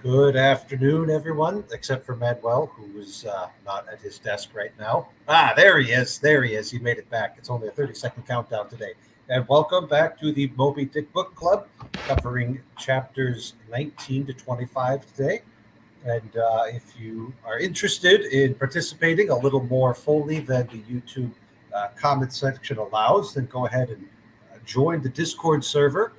Good afternoon, everyone, except for Madwell, who is not at his desk right now. There he is. There he is. He made it back. It's only a 30-second countdown today. And welcome back to the Moby Dick Book Club, covering chapters 19 to 25 today. And if you are interested in participating a little more fully than the YouTube comment section allows, then go ahead and join the Discord server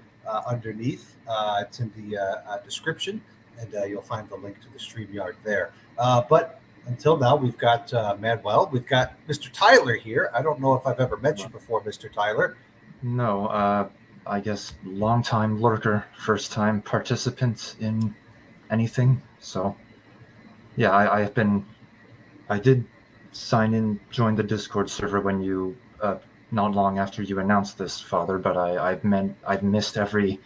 underneath. It's in the description, and you'll find the link to the StreamYard there. But until now, we've got Madwell. We've got Mr. Tyler here. I don't know if I've ever met you before, Mr. Tyler. No, I guess long-time lurker, first-time participant in anything. So, yeah, I did sign in, join the Discord server when you, not long after you announced this, Father. But I've missed every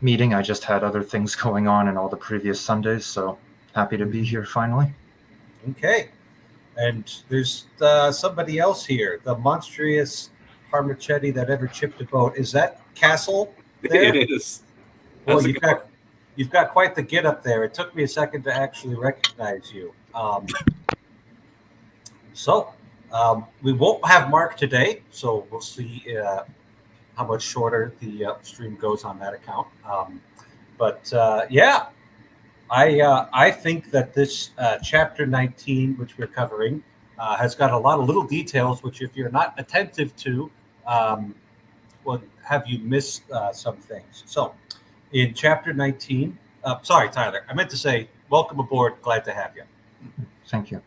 meeting. I just had other things going on in all the previous Sundays. So happy to be here finally. Okay, and there's somebody else here, the monstrous Parmachetti that ever chipped a boat. Is that Castle there? It is. Well, you've got quite the get up there. It took me a second to actually recognize you. We won't have Mark today, so we'll see how much shorter the stream goes on that account. I think that this chapter 19, which we're covering, has got a lot of little details, which if you're not attentive to, will have you miss some things. So in chapter 19, sorry, Tyler, I meant to say, welcome aboard. Glad to have you. Thank you.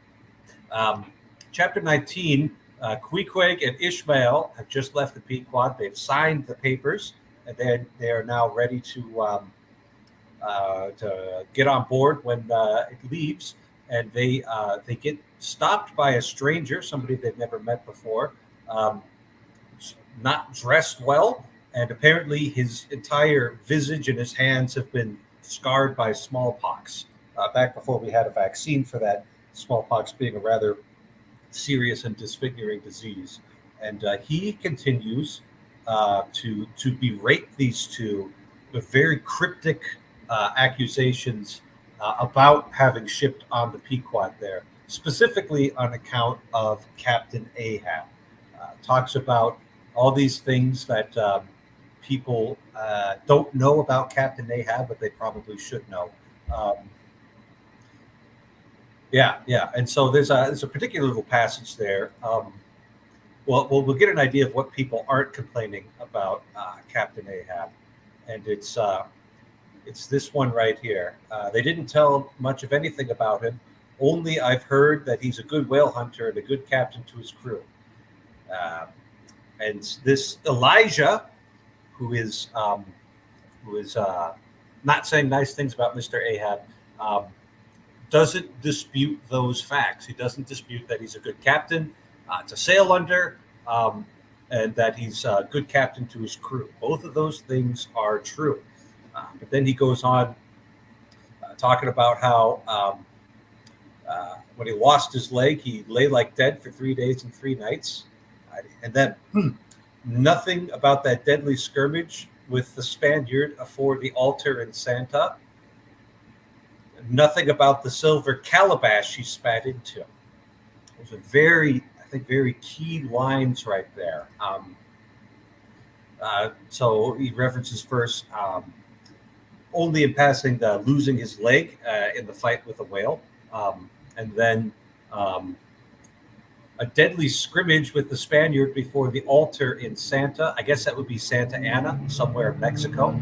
Chapter 19, Queequeg and Ishmael have just left the Pequod. They've signed the papers, and they are now ready to get on board when it leaves. And they get stopped by a stranger, somebody they've never met before, not dressed well, and apparently his entire visage and his hands have been scarred by smallpox. Back before we had a vaccine for that, smallpox being a rather serious and disfiguring disease. And he continues to berate these two with very cryptic accusations about having shipped on the Pequod there, specifically on account of Captain Ahab. Talks about all these things that people don't know about Captain Ahab, but they probably should know. And so there's a particular little passage there. We'll get an idea of what people aren't complaining about Captain Ahab, and it's this one right here. They didn't tell much of anything about him. Only I've heard that he's a good whale hunter and a good captain to his crew. And this Elijah, who is not saying nice things about Mr. Ahab, doesn't dispute those facts. He doesn't dispute that he's a good captain to sail under, and that he's a good captain to his crew. Both of those things are true. But then he goes on talking about how when he lost his leg, he lay like dead for 3 days and 3 nights. And then nothing about that deadly skirmish with the Spaniard afore the altar in Santa. Nothing about the silver calabash he spat into. Those are very key lines right there. So he references first, only in passing, losing his leg in the fight with a whale, and then a deadly scrimmage with the Spaniard before the altar in Santa. I guess that would be Santa Ana, somewhere in Mexico.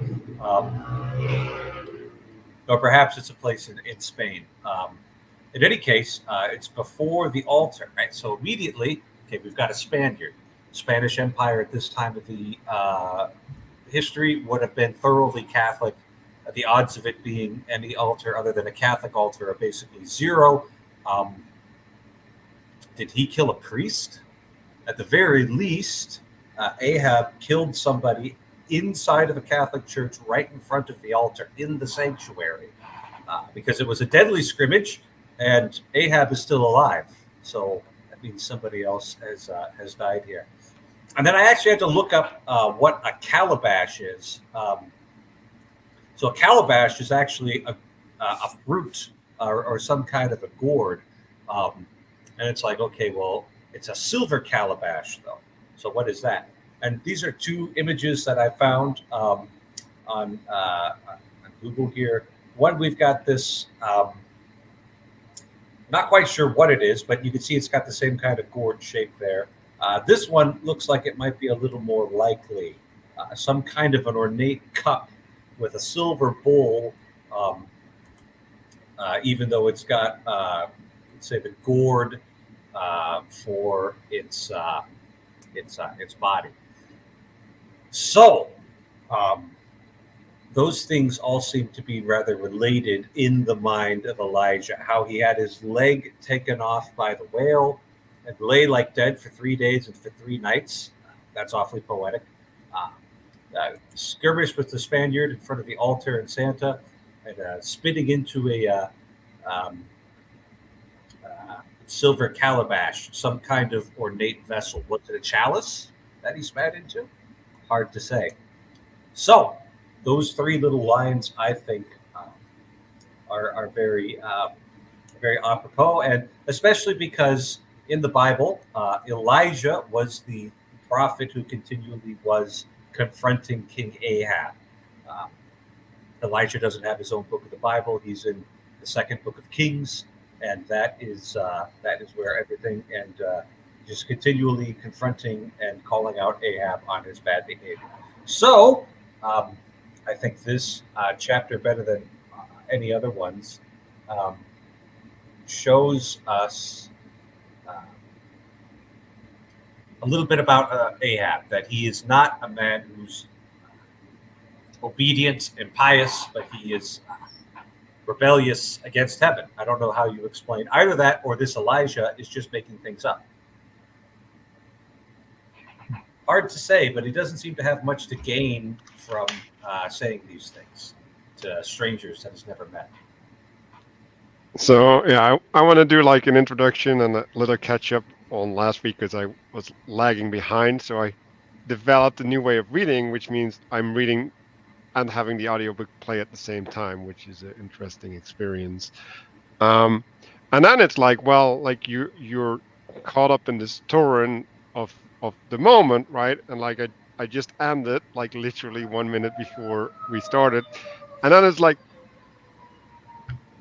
Or perhaps it's a place in Spain. In any case, it's before the altar, right? So immediately, we've got a Spaniard. Spanish Empire at this time of the history would have been thoroughly Catholic. The odds of it being any altar other than a Catholic altar are basically zero. Did he kill a priest? At the very least, Ahab killed somebody inside of a Catholic church right in front of the altar in the sanctuary, because it was a deadly scrimmage and Ahab is still alive. So that means somebody else has died here. And then I actually had to look up what a calabash is. So a calabash is actually a fruit or some kind of a gourd. And it's like, okay, well, it's a silver calabash, though. So what is that? And these are two images that I found on Google here. One, we've got this, not quite sure what it is, but you can see it's got the same kind of gourd shape there. This one looks like it might be a little more likely. Some kind of an ornate cup with a silver bowl, um, even though it's got, let's say, the gourd for its body. So, um, those things all seem to be rather related in the mind of Elijah. How he had his leg taken off by the whale and lay like dead for 3 days and for 3 nights. That's awfully poetic. Uh, skirmish with the Spaniard in front of the altar in Santa, and spitting into a um, silver calabash, some kind of ornate vessel. Was it a chalice that he spat into? Hard to say. So, those three little lines, I think, are very apropos, and especially because in the Bible, Elijah was the prophet who continually was confronting King Ahab. Um, Elijah doesn't have his own book of the Bible; he's in the second book of Kings, and that is where everything and just continually confronting and calling out Ahab on his bad behavior. So. Um, I think this chapter, better than any other ones, um, shows us a little bit about Ahab, that he is not a man who's obedient and pious, but he is rebellious against heaven. I don't know how you explain either that or this Elijah is just making things up. Hard to say, but he doesn't seem to have much to gain from saying these things to strangers that he's never met. So yeah, I want to do like an introduction and a little catch up on last week because I was lagging behind. So I developed a new way of reading, which means I'm reading and having the audiobook play at the same time, which is an interesting experience. And then it's like, well, like you're caught up in this torrent of the moment, right? And like I just ended like literally 1 minute before we started, and then it's like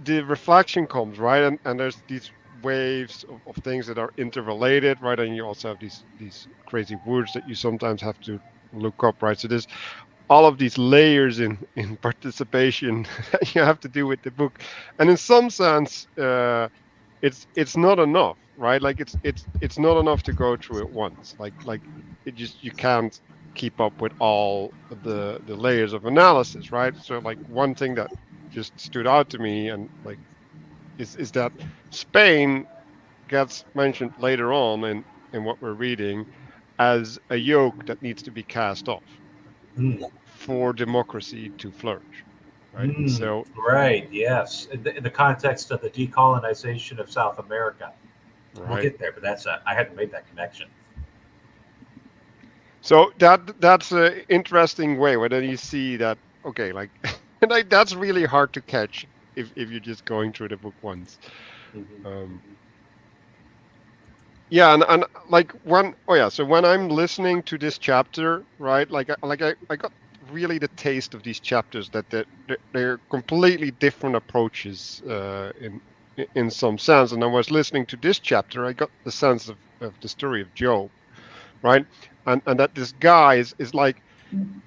the reflection comes, right? And there's these waves of things that are interrelated, right? And you also have these crazy words that you sometimes have to look up, right? So there's all of these layers in participation that you have to do with the book, and in some sense it's not enough, right? Like it's not enough to go through it once, like it just, you can't keep up with all the layers of analysis, right? So like one thing that just stood out to me and like is that Spain gets mentioned later on in what we're reading as a yoke that needs to be cast off Mm. for democracy to flourish, right? So Right, yes. In the context of the decolonization of South America. We'll right, get there, but I hadn't made that connection. so that's an interesting way where then you see that, okay, like like that's really hard to catch if you're just going through the book once. Mhm. um yeah, and like so when I'm listening to this chapter, right, I got really the taste of these chapters, that they're completely different approaches in some sense. And I was listening to this chapter, I got the sense of the story of Job, right? And that this guy is like,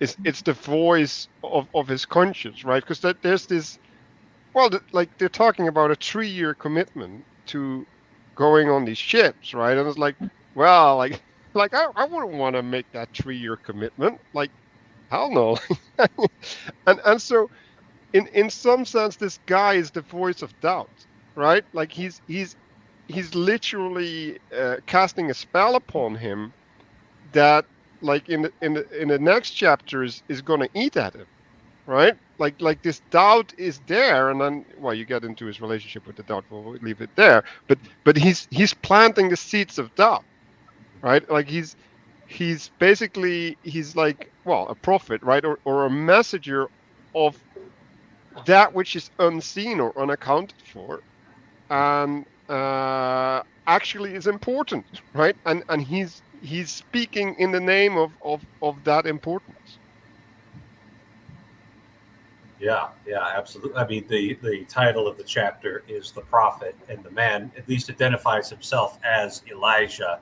it's the voice of his conscience, right? Because there's this, well, like they're talking about a 3-year commitment to going on these ships, right? And it's like, well, like like I wouldn't want to make that 3-year commitment, like hell no. And so in some sense this guy is the voice of doubt, right? Like he's literally casting a spell upon him that, like in the next chapter, is going to eat at him, right? Like this doubt is there, and then, well, you get into his relationship with the doubt. We'll leave it there. But he's planting the seeds of doubt, right? Like he's basically, he's like, well, a prophet, right, or a messenger of that which is unseen or unaccounted for, and actually is important, right? And he's speaking in the name of that importance. Yeah, yeah, absolutely. I mean, the title of the chapter is "The Prophet," and the man at least identifies himself as Elijah,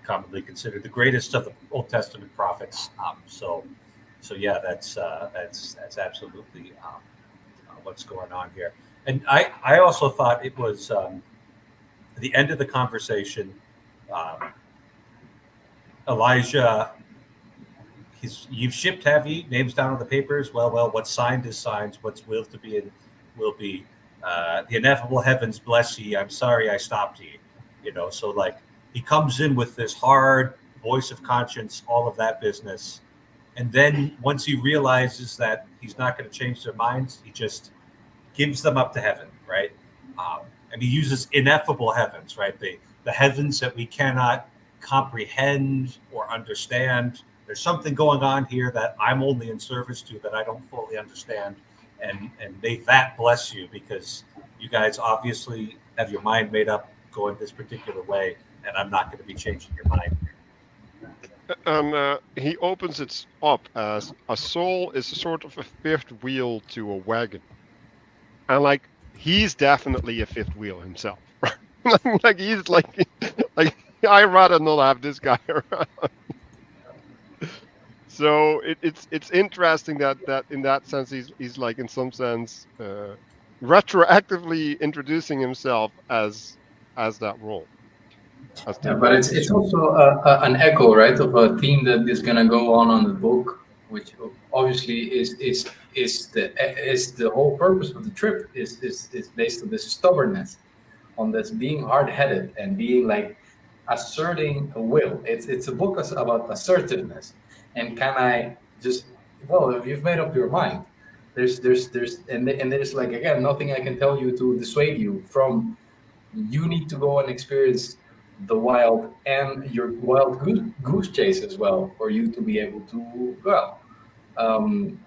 commonly considered the greatest of the Old Testament prophets. So yeah, that's absolutely what's going on here. And I also thought it was the end of the conversation. Um, Elijah, you've shipped, have ye? Names down on the papers. Well, what's signed is signed. What's willed to be in will be. The ineffable heavens bless ye. I'm sorry I stopped ye. So like he comes in with this hard voice of conscience, all of that business, and then once he realizes that he's not going to change their minds, he just gives them up to heaven, right? And he uses ineffable heavens, right? The heavens that we cannot comprehend or understand. There's something going on here that I'm only in service to that I don't fully understand. And may that bless you because you guys obviously have your mind made up going this particular way, and I'm not going to be changing your mind. And he opens it up as a soul is sort of a fifth wheel to a wagon, and like he's definitely a fifth wheel himself. Like he's like I rather not have this guy around. So it's interesting that in that sense he's like in some sense retroactively introducing himself as that role. Yeah, but it's also an echo, right, of a theme that is gonna go on the book, which obviously is the whole purpose of the trip is based on this stubbornness, on this being hard-headed and being like asserting a will. It's a book about assertiveness, and can I just if you've made up your mind, and there's like again nothing I can tell you to dissuade you from. You need to go and experience the wild and your wild goose chase as well for you to be able to um,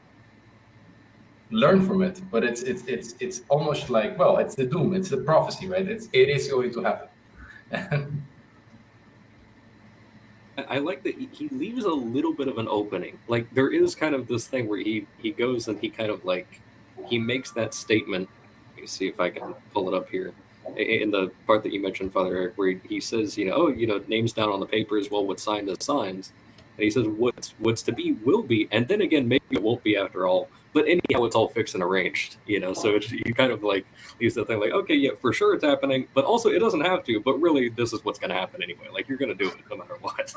learn from it. But it's almost like it's the doom, it's the prophecy, right? It is going to happen. I like that he leaves a little bit of an opening. Like there is kind of this thing where he goes and he kind of like he makes that statement. Let me see if I can pull it up here. In the part that you mentioned, Father Eric, where he says, names down on the papers. Well, what's signed is signs, and he says, "What's to be will be," and then again, maybe it won't be after all. But anyhow, it's all fixed and arranged, So you kind of like leaves that thing like, okay, yeah, for sure it's happening, but also it doesn't have to. But really, this is what's going to happen anyway. Like you're going to do it no matter what.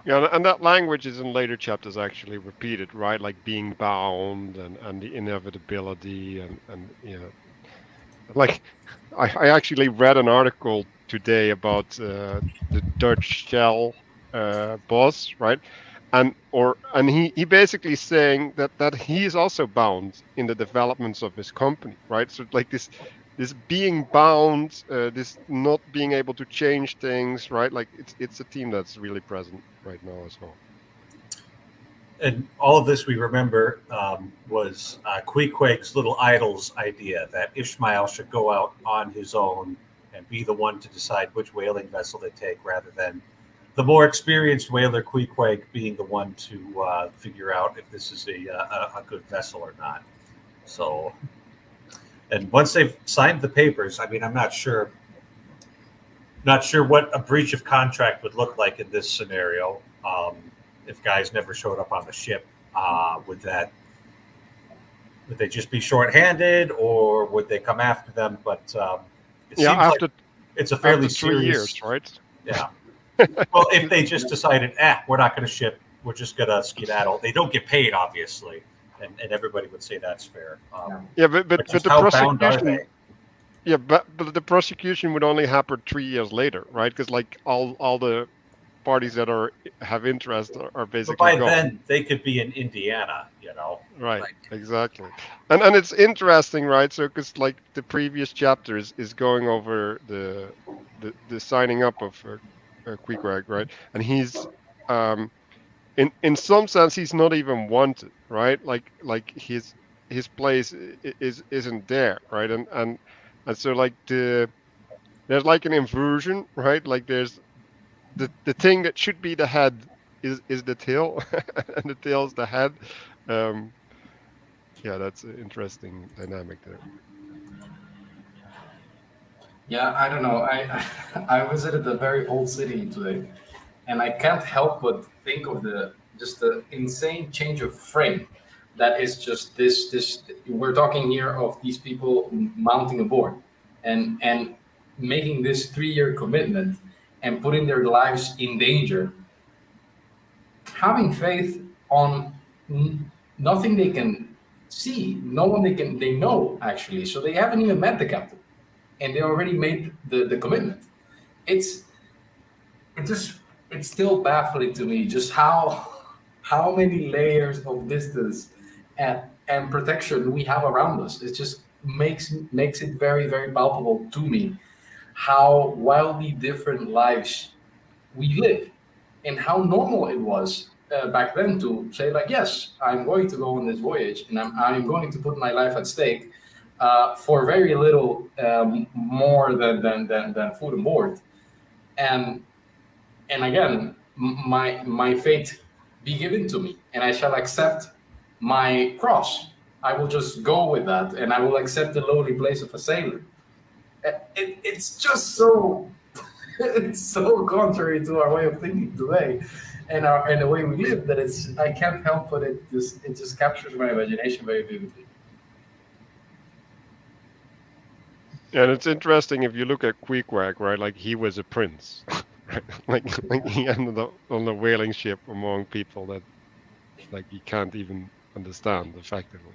Yeah, and that language is in later chapters actually repeated, right? Like being bound and the inevitability and like I actually read an article today about the Dutch Shell boss, right? And he basically saying that he is also bound in the developments of his company, right? So like this being bound, this not being able to change things, right? Like it's a theme that's really present right now as well. And all of this we remember was Queequeg's little idol's idea that Ishmael should go out on his own and be the one to decide which whaling vessel they take, rather than the more experienced whaler Queequeg being the one to figure out if this is a good vessel or not. So, and once they've signed the papers, I mean, I'm not sure what a breach of contract would look like in this scenario. If guys never showed up on the ship, would they just be shorthanded, or would they come after them? But it seems like it's a fairly serious 3 years, right? Yeah. Well, if they just decided, we're not going to ship, we're just going to skedaddle. They don't get paid, obviously, and everybody would say that's fair. But the prosecution. Yeah, but the prosecution would only happen 3 years later, right? Because like all the parties that have interest are basically but by gone. then they could be in Indiana, Right, exactly. And it's interesting, right? So because like the previous chapters is going over the signing up of Queequeg, right? And he's in some sense he's not even wanted, right? Like his place isn't there, right? And so like there's like an inversion, right? Like there's the thing that should be the head is the tail, and the tail's the head. Um, yeah, that's an interesting dynamic there. Yeah, I don't know. I visited a very old city today, and I can't help but think of the insane change of frame. That is just this. We're talking here of these people mounting a board, and making this 3 year commitment and putting their lives in danger, having faith on nothing they can see, no one they know actually. So they haven't even met the captain, and they already made the commitment. It's it just it's still baffling to me just how many layers of distance and protection we have around us. It just makes it very very palpable to me how wildly different lives we live and how normal it was back then to say like, yes, I'm going to go on this voyage and I'm going to put my life at stake for very little more than food and board. And and again, my fate be given to me, and I shall accept my cross. I will just go with that, and I will accept the lowly place of a sailor. It's just so it's so contrary to our way of thinking today, and the way we live, that it's I can't help but it just captures my imagination very vividly. And it's interesting if you look at Queequeg, right? Like he was a prince, right? Like he ended up on a whaling ship among people that like he can't even understand effectively.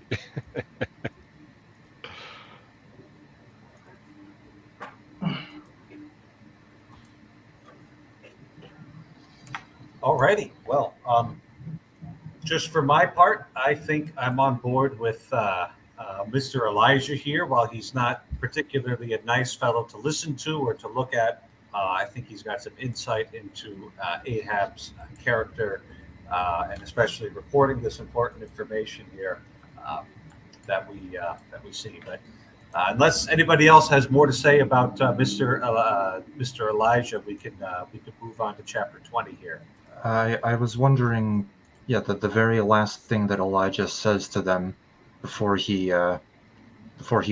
Alrighty. Well, just for my part, I think I'm on board with Mr. Elijah here. While he's not particularly a nice fellow to listen to or to look at, I think he's got some insight into Ahab's character, and especially reporting this important information here um, that we see. But unless anybody else has more to say about Mr. Elijah, we can move on to chapter 20 here. I was wondering, yeah, the very last thing that Elijah says to them before he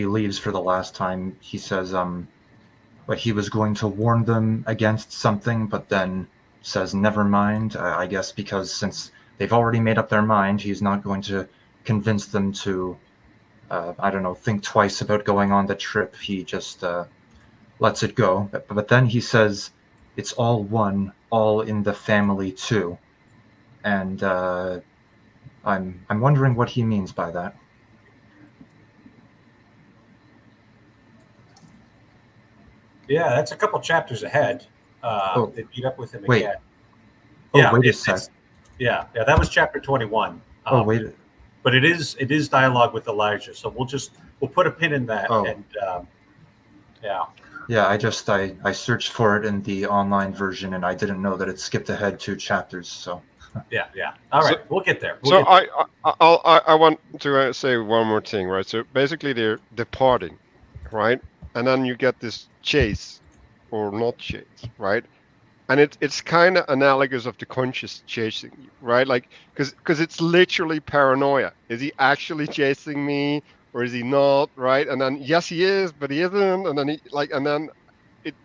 leaves for the last time, he says but he was going to warn them against something, but then says never mind. I guess because since they've already made up their mind, he's not going to convince them to I don't know, think twice about going on the trip. He just lets it go. But then he says it's all one, all in the family too. And I'm wondering what he means by that. Yeah, that's a couple chapters ahead. Oh, They meet up with him wait. again. Oh, Yeah, wait a it's, sec. it's yeah, that was chapter 21. Oh, wait. But it is dialogue with Elijah, so we'll put a pin in that. Oh. And yeah, Yeah, I searched for it in the online version, and I didn't know that it skipped ahead 2 chapters. So yeah. All right, So- we'll get there. So I want to say one more thing, right? So basically they're departing, right? And then you get this chase or not chase, right? And it's kind of analogous of the conscious chasing you, right? Like because it's literally paranoia. Is he actually chasing me or is he not, right? And then yes he is, but he isn't, and then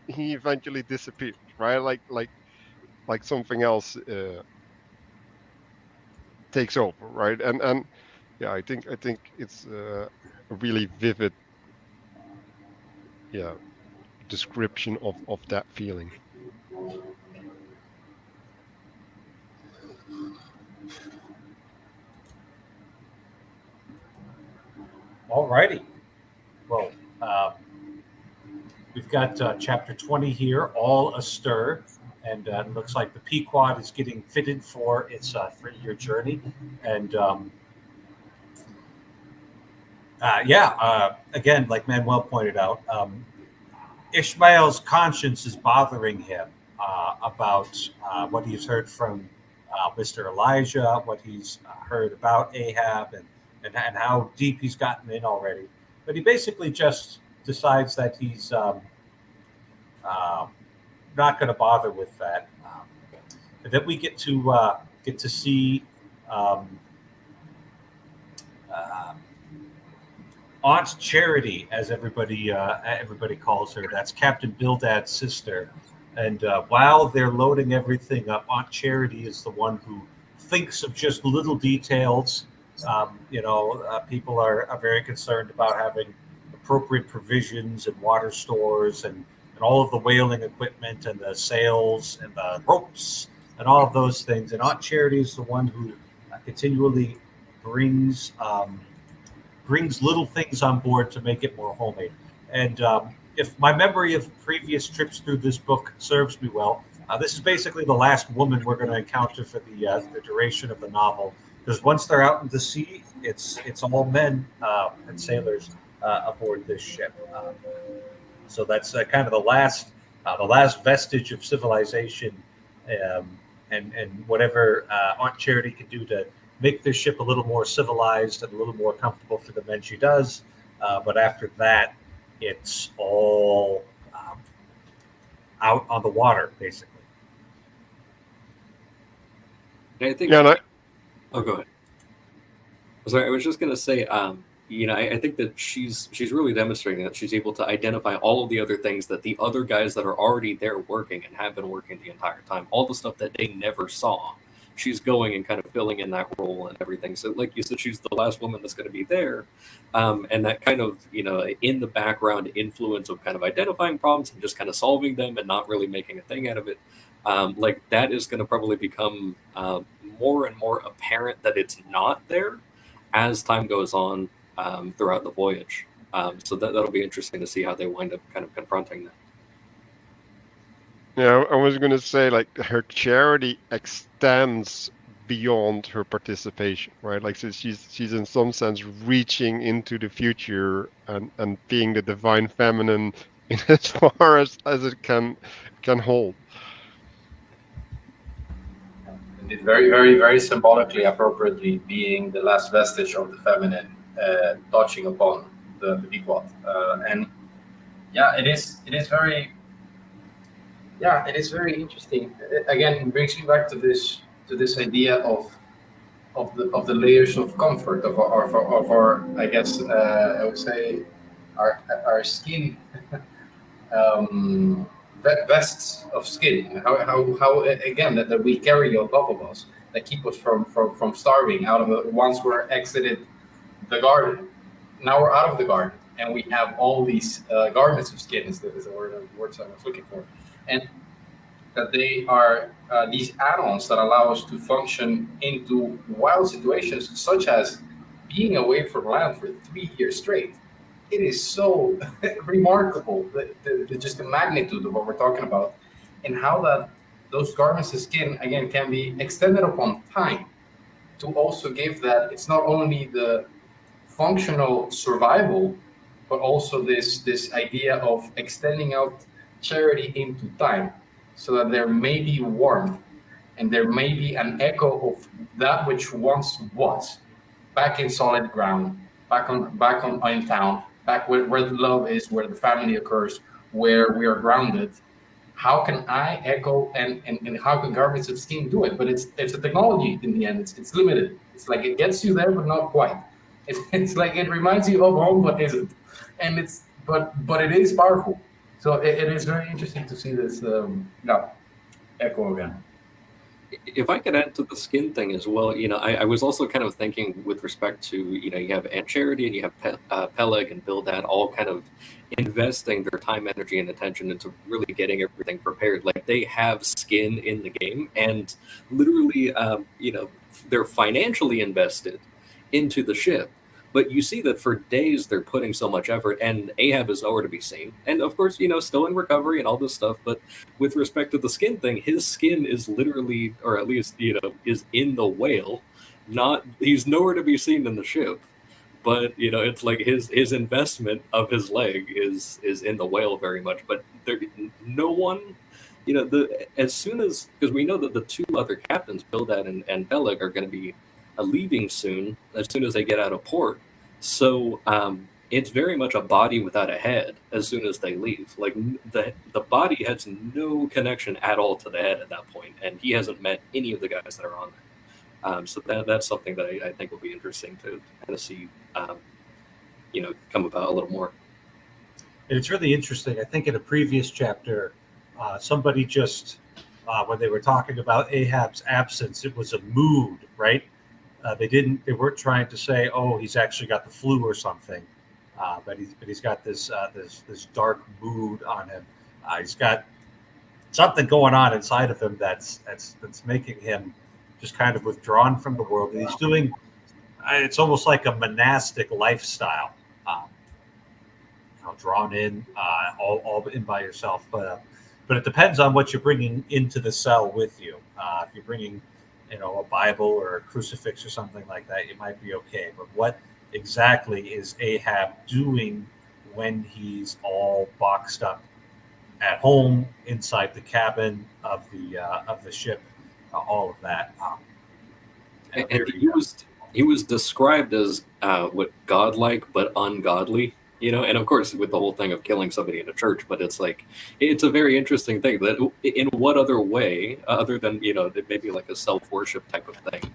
he eventually disappears, right? Like something else takes over, right? And yeah, I think it's a really vivid, yeah, description of that feeling. All righty. Well, we've got chapter 20 here, all astir, and it looks like the Pequod is getting fitted for its 3-year journey. And again, like Manuel pointed out, Ishmael's conscience is bothering him about what he's heard from Mr. Elijah, what he's heard about Ahab, and how deep he's gotten in already. But he basically just decides that he's uh, not going to bother with that. And then we get to see um, uh, Aunt Charity, as everybody calls her. That's Captain Bildad's sister. And while they're loading everything up, Aunt Charity is the one who thinks of just little details. People are very concerned about having appropriate provisions and water stores and all of the whaling equipment and the sails and the ropes and all of those things. And Aunt Charity is the one who continually brings brings little things on board to make it more homemade. And if my memory of previous trips through this book serves me well, this is basically the last woman we're going to encounter for the duration of the novel. Because once they're out in the sea, it's all men and sailors aboard this ship. So that's kind of the last vestige of civilization, and whatever Aunt Charity can do to make this ship a little more civilized and a little more comfortable for the men, she does. But after that, it's all out on the water, basically. I think. Yeah, and Oh, go ahead. Sorry, I was just going to say, I think that she's really demonstrating that she's able to identify all of the other things that the other guys that are already there working and have been working the entire time, all the stuff that they never saw. She's going and kind of filling in that role and everything. So like you said, she's the last woman that's going to be there. And that kind of, in the background influence of kind of identifying problems and just kind of solving them and not really making a thing out of it. Like that is going to probably become more and more apparent that it's not there as time goes on throughout the voyage. So that'll be interesting to see how they wind up kind of confronting that. Yeah, I was going to say, like, her charity extends beyond her participation, right? Like, so she's in some sense reaching into the future and being the divine feminine in as far as it can hold. Indeed, very, very, very symbolically, appropriately, being the last vestige of the feminine, touching upon the Pequot. And yeah, it is very. Yeah, it is very interesting. Again, it brings me back to this idea of the layers of comfort of our I guess I would say our skin vests of skin. How again that we carry on top of us that keep us from starving out of it. Once we're exited the garden, now we're out of the garden and we have all these garments of skin is the words I was looking for. And that they are these add-ons that allow us to function into wild situations, such as being away from land for 3 years straight. It is so remarkable, just the magnitude of what we're talking about, and how that those garments of skin, again, can be extended upon time to also give that it's not only the functional survival, but also this idea of extending out charity into time, so that there may be warmth and there may be an echo of that which once was, back in solid ground, back on in town, back where the love is, where the family occurs, where we are grounded. How can I echo and how can garments of skin do it? But it's a technology in the end. It's limited. It's like it gets you there, but not quite. It's like it reminds you of home, but isn't. And but it is powerful. So it is very interesting to see this echo again. If I could add to the skin thing as well, I was also kind of thinking with respect to, you have Aunt Charity and you have Peleg and Bildad all kind of investing their time, energy, and attention into really getting everything prepared. Like they have skin in the game and literally, they're financially invested into the ship. But you see that for days they're putting so much effort, and Ahab is nowhere to be seen. And of course, still in recovery and all this stuff. But with respect to the skin thing, his skin is literally, or at least, is in the whale. He's nowhere to be seen in the ship. But it's like his investment of his leg is in the whale very much. But no one as soon as, because we know that the two other captains, Bildad and Beleg, are going to be leaving soon, as soon as they get out of port. So it's very much a body without a head as soon as they leave. Like the body has no connection at all to the head at that point, and he hasn't met any of the guys that are on there. So that's something that I think will be interesting to kind of see, come about a little more. And it's really interesting. I think in a previous chapter, somebody just, when they were talking about Ahab's absence, it was a mood, right? They weren't trying to say, oh, he's actually got the flu or something, but he's got this dark mood on him. He's got something going on inside of him that's making him just kind of withdrawn from the world. And he's doing, it's almost like a monastic lifestyle, drawn in, all in by yourself. But it depends on what you're bringing into the cell with you. If you're bringing, a Bible or a crucifix or something like that, you might be okay. But what exactly is Ahab doing when he's all boxed up at home inside the cabin of the ship? All of that. And he was described as what godlike but ungodly. And of course with the whole thing of killing somebody in a church, but it's like, it's a very interesting thing that in what other way other than maybe like a self-worship type of thing,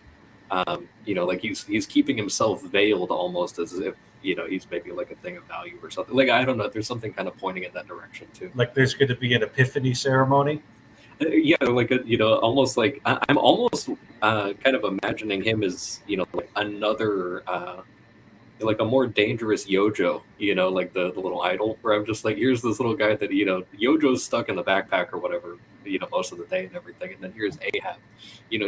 like he's keeping himself veiled almost as if he's maybe like a thing of value or something. Like, I don't know, there's something kind of pointing in that direction too, like there's going to be an epiphany ceremony. Yeah, like almost like I'm almost kind of imagining him as like another like a more dangerous Yojo, like the little idol, where I'm just like, here's this little guy that, Yojo's stuck in the backpack or whatever, most of the day and everything. And then here's Ahab,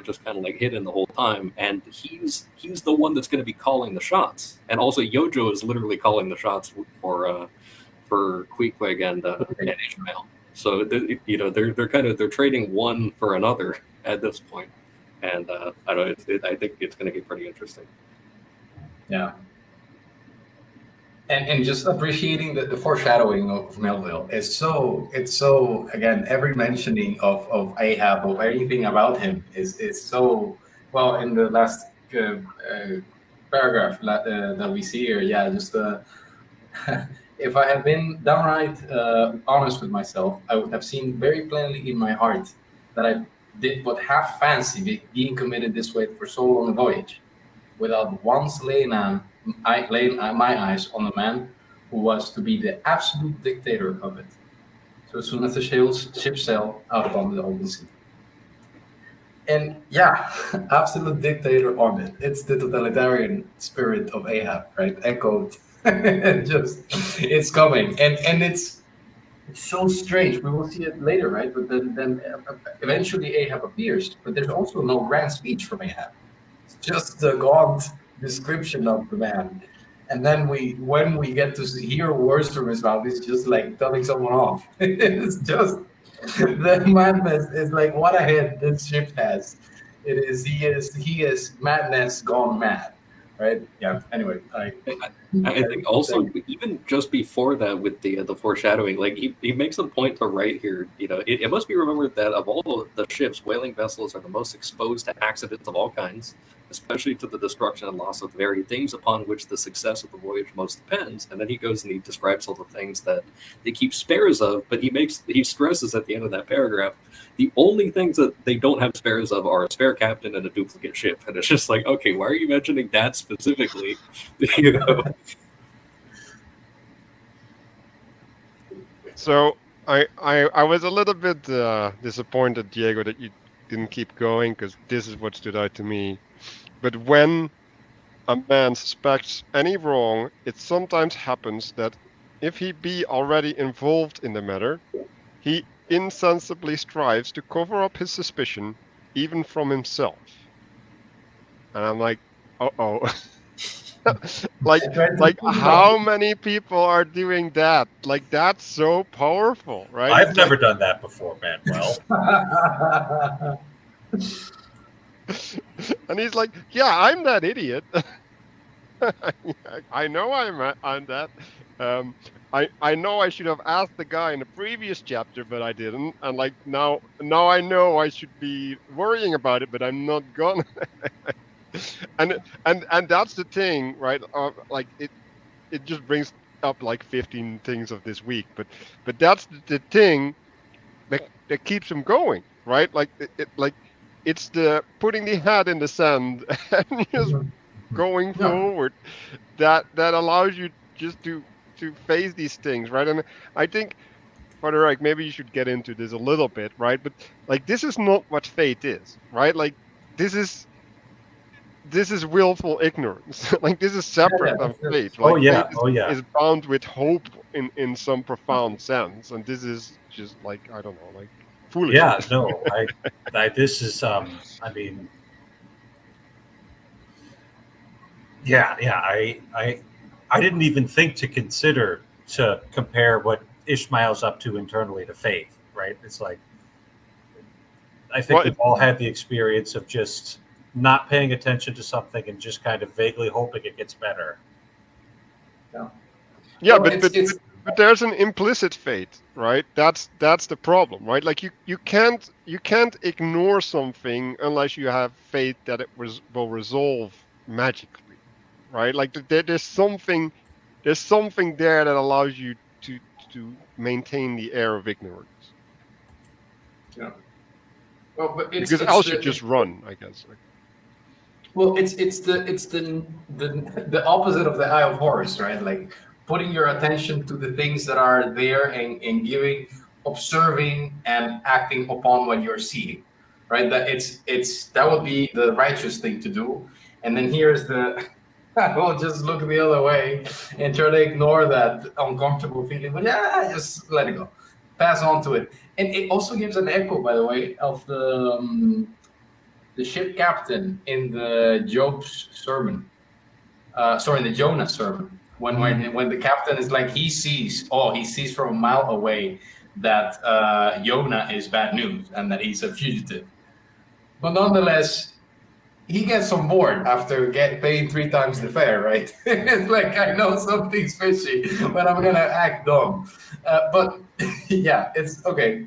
just kind of like hidden the whole time. And he's the one that's going to be calling the shots. And also Yojo is literally calling the shots for Queequeg and Ishmael. So, they're trading one for another at this point. And I don't know, I think it's going to get pretty interesting. Yeah. And just appreciating the foreshadowing of Melville it's so again, every mentioning of Ahab or anything about him is so well in the last paragraph that we see here. Yeah, just if I had been downright honest with myself, I would have seen very plainly in my heart that I did but half fancy being committed this way for so long a voyage, without once laying my eyes on the man who was to be the absolute dictator of it. So as soon as the ship sailed out upon the open sea. And yeah, absolute dictator on it. It's the totalitarian spirit of Ahab, right? Echoed. It's coming. And it's so strange. We will see it later, right? But then eventually Ahab appears. But there's also no grand speech from Ahab. It's just the gaunt description of the man, and then when we get to hear words from his mouth, he's just like telling someone off. It's just the madness is like, what a head this ship has. He is madness gone mad, right? Yeah. Anyway, I think also even just before that with the foreshadowing, like he makes a point to write here. It must be remembered that of all the ships, whaling vessels are the most exposed to accidents of all kinds, especially to the destruction and loss of the very things upon which the success of the voyage most depends. And then he goes and he describes all the things that they keep spares of, but he stresses at the end of that paragraph, the only things that they don't have spares of are a spare captain and a duplicate ship. And it's just like, okay, why are you mentioning that specifically? So I was a little bit disappointed, Diego, that you didn't keep going, because this is what stood out to me. But when a man suspects any wrong, it sometimes happens that if he be already involved in the matter, he insensibly strives to cover up his suspicion, even from himself. And I'm like, uh-oh. like how many people are doing that? Like, that's so powerful, right? I've never done that before, Manuel. And he's like, yeah, I'm that idiot. I know I'm that. I know I should have asked the guy in the previous chapter, but I didn't. And like now I know I should be worrying about it, but I'm not gonna. and that's the thing, right? Like it just brings up like 15 things of this week, but that's the thing that keeps him going, right? Like like it's the putting the hat in the sand and just going Yeah. forward that allows you just to face these things, right? And I think, Father Eric, maybe you should get into this a little bit, right? But like this is not what fate is, right? Like this is willful ignorance. Like this is separate from fate. Oh Like yeah, fate oh yeah. is bound with hope in some profound sense, and this is just like I don't know, like foolish. Yeah, no, this is I mean, yeah, I didn't even think to consider to compare what Ishmael's up to internally to Faith, right? It's like I think Well, we've all had the experience of just not paying attention to something and just kind of vaguely hoping it gets better. Yeah, Well, but there's an implicit fate, right? That's the problem, right? Like you can't ignore something unless you have faith that it will resolve magically, right? Like there's something there that allows you to maintain the air of ignorance. Yeah. Well, but Because else you just run, I guess. Well, it's the opposite of the eye of Horus, right? Like putting your attention to the things that are there and observing and acting upon what you're seeing, right? That would be the righteous thing to do. And then here's the I will just look the other way and try to ignore that uncomfortable feeling. But yeah, just let it go, pass on to it. And it also gives an echo, by the way, of the ship captain in the Job's sermon. Sorry, the Jonah sermon. When the captain is like he sees from a mile away that Jonah is bad news and that he's a fugitive. But nonetheless, he gets on board after paying 3 times the fare, right? It's like, I know something's fishy, but I'm gonna act dumb. But yeah, it's okay.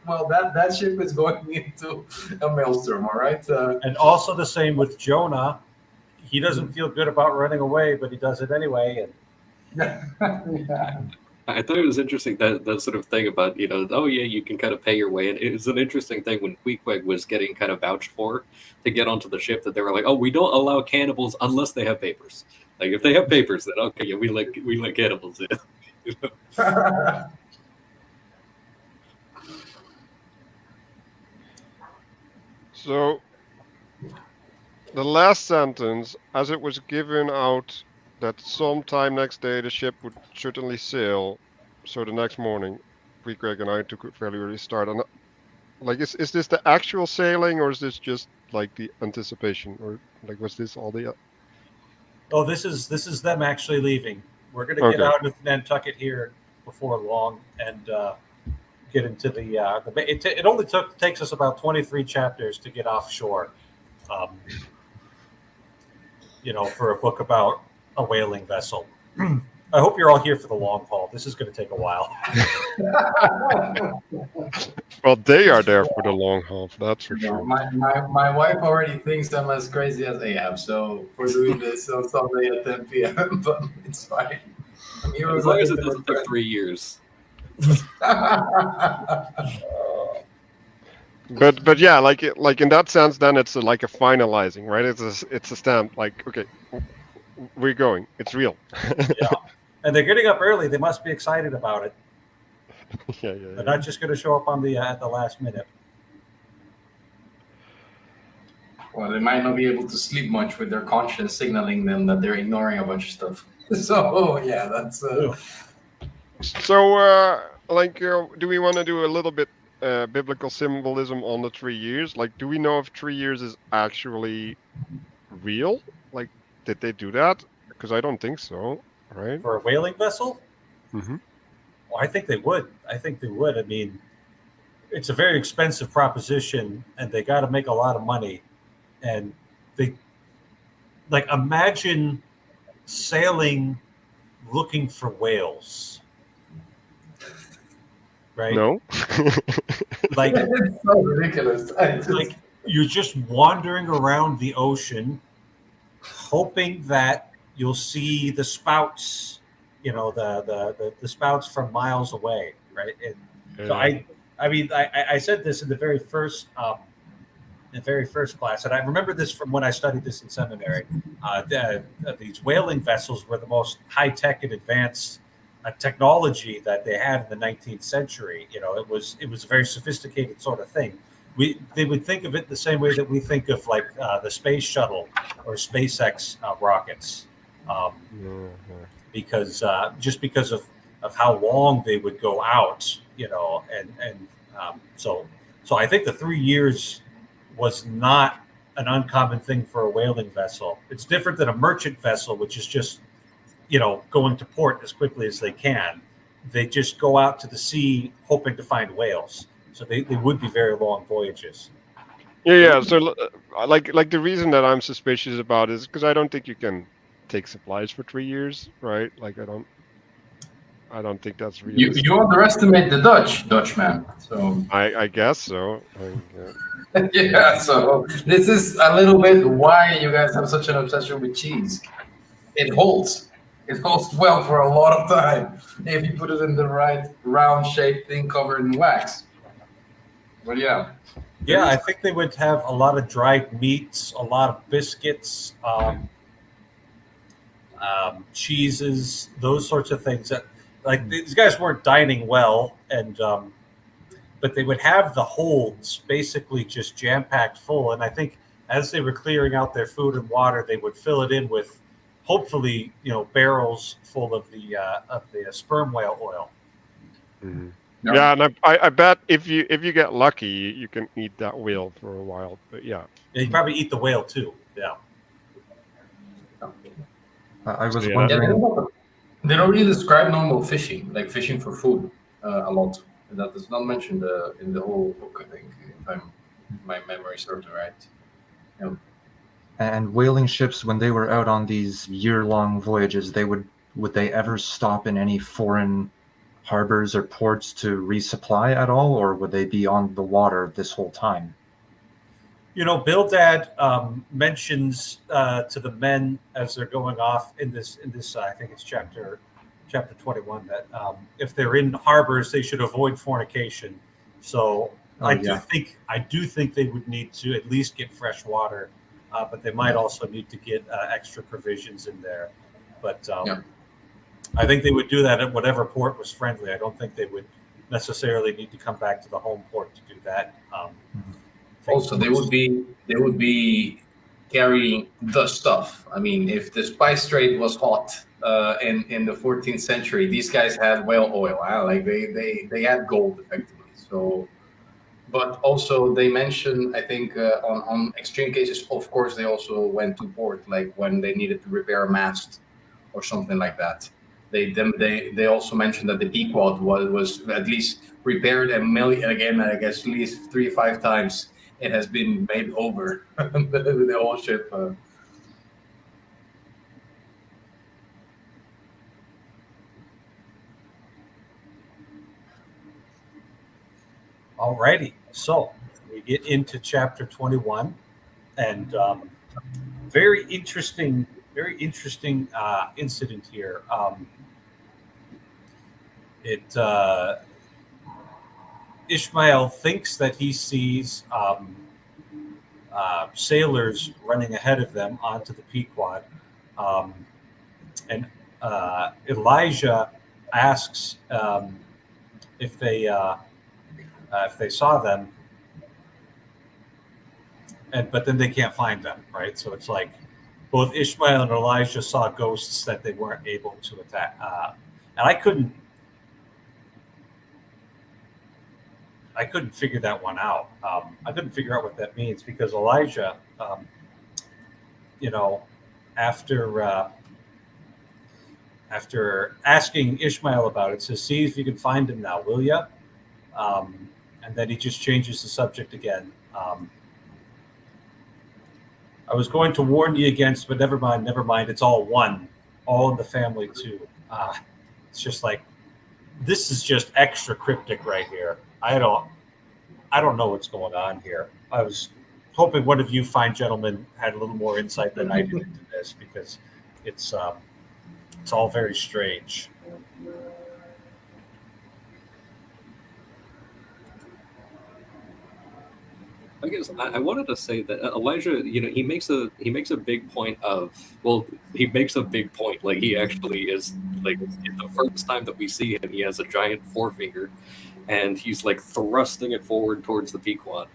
Well, that ship is going into a maelstrom, all right? And also the same with Jonah. He doesn't feel good about running away, but he does it anyway. And yeah. I thought it was interesting that sort of thing about, oh yeah, you can kind of pay your way. And it was an interesting thing when Queequeg was getting kind of vouched for to get onto the ship, that they were like, oh, we don't allow cannibals unless they have papers. Like if they have papers, then okay, yeah, we let cannibals in. So the last sentence, as it was given out that sometime next day the ship would certainly sail. So the next morning, Greg and I took a fairly early start. And like, is this the actual sailing, or is this just like the anticipation, or like was this all the? Oh, this is them actually leaving. We're going to get out of Nantucket here before long and get into the. It only takes us about 23 chapters to get offshore. For a book about a whaling vessel. I hope you're all here for the long haul. This is going to take a while. Well, they are there for the long haul. That's for sure. My wife already thinks I'm as crazy as Ahab, so we're doing this on Sunday at 10 p.m. But it's fine. As long as it doesn't take 3 years. But yeah, like in that sense, then it's like a finalizing, right? It's a stamp. Like, okay, we're going. It's real. Yeah, and they're getting up early. They must be excited about it. Yeah. They're not just going to show up on at the last minute. Well, they might not be able to sleep much with their conscience signaling them that they're ignoring a bunch of stuff. So yeah, that's. So do we want to do a little bit biblical symbolism on the 3 years? Like, do we know if 3 years is actually real? Like, did they do that? Because I don't think so, right? For a whaling vessel? Mm-hmm. Well, I think they would. I mean, it's a very expensive proposition, and they got to make a lot of money. And they, like, imagine sailing looking for whales, right? No. Like, It's so ridiculous. like you're just wandering around the ocean, hoping that you'll see the spouts, the spouts from miles away, right? And so I said this in the very first class, and I remember this from when I studied this in seminary. These whaling vessels were the most high tech and advanced technology that they had in the 19th century. It was a very sophisticated sort of thing. They would think of it the same way that we think of like the space shuttle or SpaceX rockets, because because of how long they would go out, so I think the 3 years was not an uncommon thing for a whaling vessel. It's different than a merchant vessel, which is just, going to port as quickly as they can. They just go out to the sea hoping to find whales. So they would be very long voyages. Yeah. So, like the reason that I'm suspicious about is because I don't think you can take supplies for 3 years, right? Like I don't think that's realistic. You underestimate the Dutchman. So I guess so. yeah, so this is a little bit why you guys have such an obsession with cheese. It holds. It holds well for a lot of time if you put it in the right round shaped thing covered in wax. But yeah. Yeah, I think they would have a lot of dried meats, a lot of biscuits, cheeses, those sorts of things. That, like, these guys weren't dining well, and but they would have the holds basically just jam packed full. And I think as they were clearing out their food and water, they would fill it in with, hopefully, barrels full of the sperm whale oil. Mm-hmm. Yeah, and I bet if you get lucky, you can eat that whale for a while. But yeah, you probably eat the whale too. Yeah. I was Yeah. wondering. They don't really describe normal fishing, like fishing for food, a lot. That is not mentioned in the whole book, I think, if my memory serves me right. Yeah. And whaling ships, when they were out on these year-long voyages, would they ever stop in any foreign harbors or ports to resupply at all, or would they be on the water this whole time? Bildad mentions to the men as they're going off in this I think it's chapter 21, that if they're in harbors, they should avoid fornication. So I do think they would need to at least get fresh water, but they might also need to get extra provisions in there. But I think they would do that at whatever port was friendly. I don't think they would necessarily need to come back to the home port to do that. Also, they would be carrying the stuff. I mean, if the spice trade was hot in the 14th century, these guys had whale oil. Like they had gold effectively. So, but also they mentioned, I think, on extreme cases, of course, they also went to port, like when they needed to repair a mast or something like that. They also mentioned that the Pequod was at least repaired a million again. I guess at least 3 or 5 times. It has been made over the whole ship. Alrighty, so we get into chapter 21, and very interesting incident here. Ishmael thinks that he sees sailors running ahead of them onto the Pequod, and Elijah asks if they saw them, but then they can't find them, right? So it's like both Ishmael and Elijah saw ghosts that they weren't able to attack, and I couldn't figure that one out. I couldn't figure out what that means, because Elijah, after asking Ishmael about it, says, "See if you can find him now, will you?" And then he just changes the subject again. I was going to warn you against, but never mind. It's all one, all in the family too. It's just like this is just extra cryptic right here. I don't know what's going on here. I was hoping one of you fine gentlemen had a little more insight than I did into this because it's all very strange. I guess I wanted to say that Elijah, he makes a big point of, well, he makes a big point. Like he actually is like the first time that we see him, he has a giant forefinger, and he's like thrusting it forward towards the Pequod.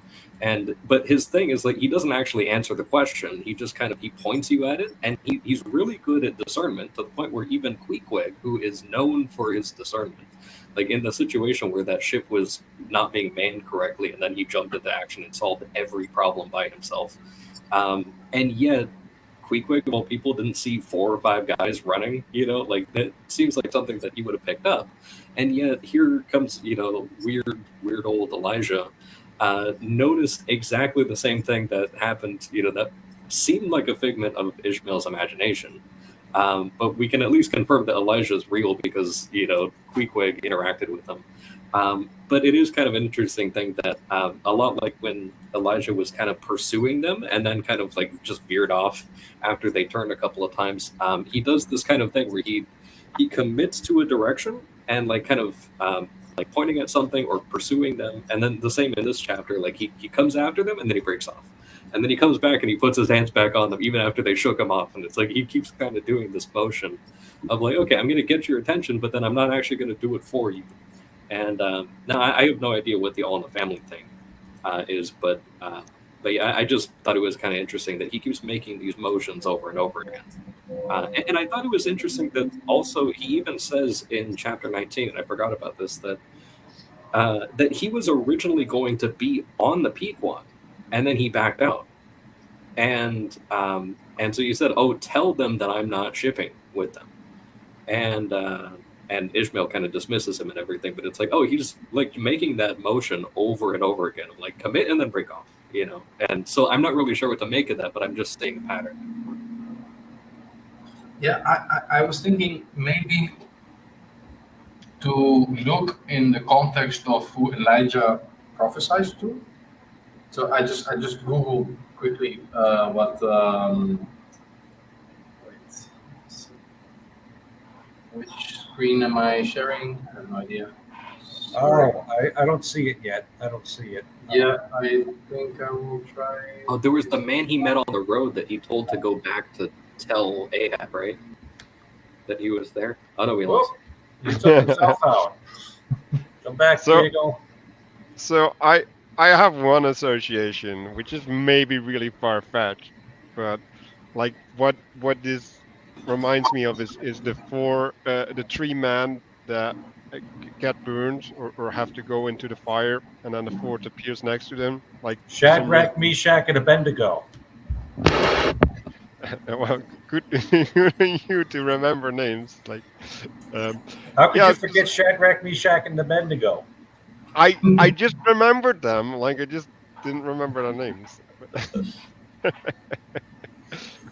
But his thing is like he doesn't actually answer the question. He just kind of he points you at it, and he's really good at discernment to the point where even Queequeg, who is known for his discernment, like in the situation where that ship was not being manned correctly, and then he jumped into action and solved every problem by himself. And yet, Queequeg, well, people didn't see 4 or 5 guys running, like that seems like something that he would have picked up. And yet, here comes, weird old Elijah, noticed exactly the same thing that happened, that seemed like a figment of Ishmael's imagination. But we can at least confirm that Elijah is real because, Queequeg interacted with him. But it is kind of an interesting thing that a lot like when Elijah was kind of pursuing them and then kind of like just veered off after they turned a couple of times, he does this kind of thing where he commits to a direction and like kind of like pointing at something or pursuing them. And then the same in this chapter, like he comes after them and then he breaks off. And then he comes back and he puts his hands back on them even after they shook him off. And it's like he keeps kind of doing this motion of like, okay, I'm going to get your attention, but then I'm not actually going to do it for you. And no, I have no idea what the All in the Family thing is, but yeah, I just thought it was kind of interesting that he keeps making these motions over and over again. And I thought it was interesting that also he even says in chapter 19, and I forgot about this, that that he was originally going to be on the Pequod, and then he backed out. And so you said, "Oh, tell them that I'm not shipping with them," and Ishmael kind of dismisses him and everything, but it's like, oh, he's like making that motion over and over again, like commit and then break off, And so I'm not really sure what to make of that, but I'm just seeing a pattern. Yeah, I was thinking maybe to look in the context of who Elijah prophesies to. So I just Googled quickly what. Wait, which screen am I sharing? I have no idea. Oh, I don't see it yet. I don't see it. Yeah, I think I will try. Oh, there was the man he met on the road that he told to go back to tell Ahab, right? That he was there. Oh no, we lost. He took himself out. Come back, Diego. So I have one association, which is maybe really far fetched, but like what this reminds me of is the 3 men that get burned or have to go into the fire, and then the 4th appears next to them, like Shadrach, Meshach, and Abednego. Well, good you to remember names. Like, how could you forget Shadrach, Meshach, and Abednego? I just remembered them. Like I just didn't remember their names.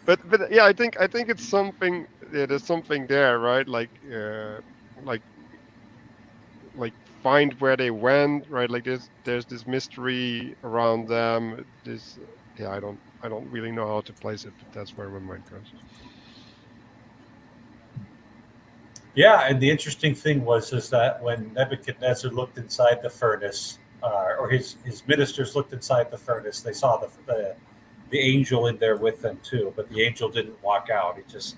But yeah, I think it's something. Yeah, there's something there, right? Like find where they went, right? Like there's this mystery around them. I don't really know how to place it, but that's where my mind goes. Yeah, and the interesting thing is that when Nebuchadnezzar looked inside the furnace, or his ministers looked inside the furnace, they saw the angel in there with them too. But the angel didn't walk out; he just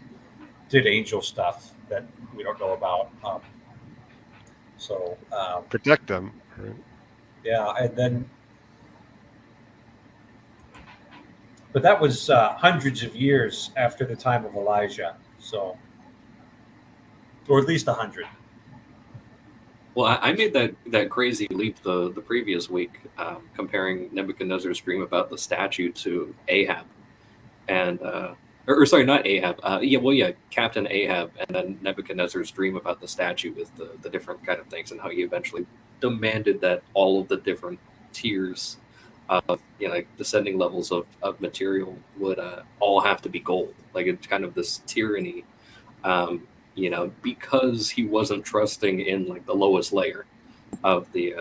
did angel stuff that we don't know about. Protect them. Right? Yeah, and then. But that was hundreds of years after the time of Elijah, or at least 100. Well, I made that crazy leap the previous week, comparing Nebuchadnezzar's dream about the statue to Ahab, and or sorry, not Ahab. Captain Ahab, and then Nebuchadnezzar's dream about the statue with the different kind of things, and how he eventually demanded that all of the different tiers of descending levels of material would all have to be gold. Like it's kind of this tyranny because he wasn't trusting in like the lowest layer of the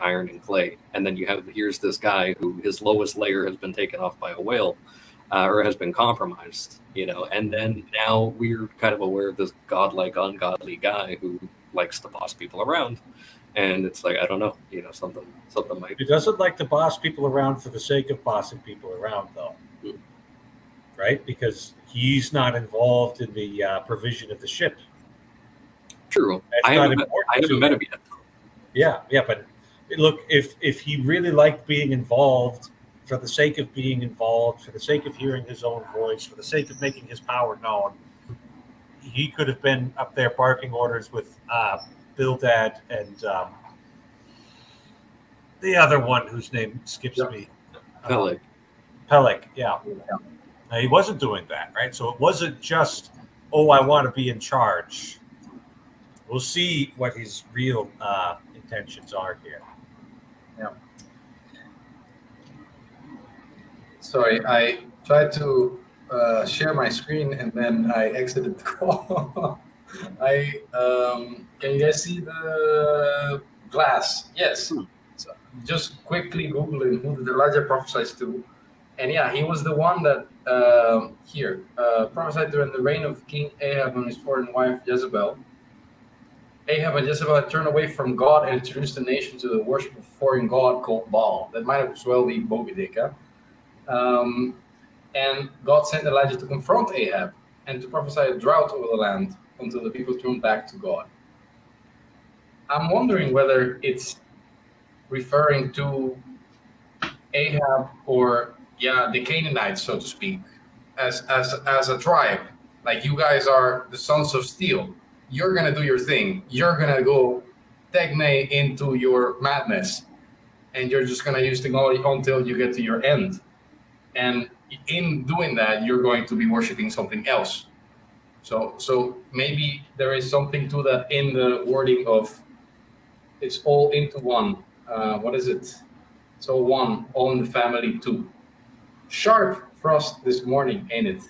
iron and clay. And then here's this guy who his lowest layer has been taken off by a whale, or has been compromised, and then now we're kind of aware of this godlike, ungodly guy who likes to boss people around. And it's like, I don't know, something might. He doesn't like to boss people around for the sake of bossing people around, though. Right? Because he's not involved in the provision of the ship. True. I haven't met him yet. Yeah, but look, if he really liked being involved for the sake of being involved, for the sake of hearing his own voice, for the sake of making his power known, he could have been up there barking orders with Bildad and the other one whose name skips me. Peleg. Yeah. Now, he wasn't doing that, right? So it wasn't just, I want to be in charge. We'll see what his real intentions are here. Yeah. Sorry, I tried to share my screen and then I exited the call. Can you guys see the glass? Yes. So just quickly Googling who the Elijah prophesies to. And yeah, he was the one that prophesied during the reign of King Ahab and his foreign wife Jezebel. Ahab and Jezebel had turned away from God and introduced the nation to the worship of a foreign god called Baal. That might as well be Moby. And God sent Elijah to confront Ahab and to prophesy a drought over the land until the people turned back to God. I'm wondering whether it's referring to Ahab or the Canaanites, so to speak, as a tribe. Like, you guys are the sons of steel. You're gonna do your thing. You're gonna go Tegme into your madness, and you're just gonna use technology until you get to your end. And in doing that, you're going to be worshiping something else. So maybe there is something to that in the wording of it's all into one. What is it? So one, own the family too. Sharp frost this morning, ain't it?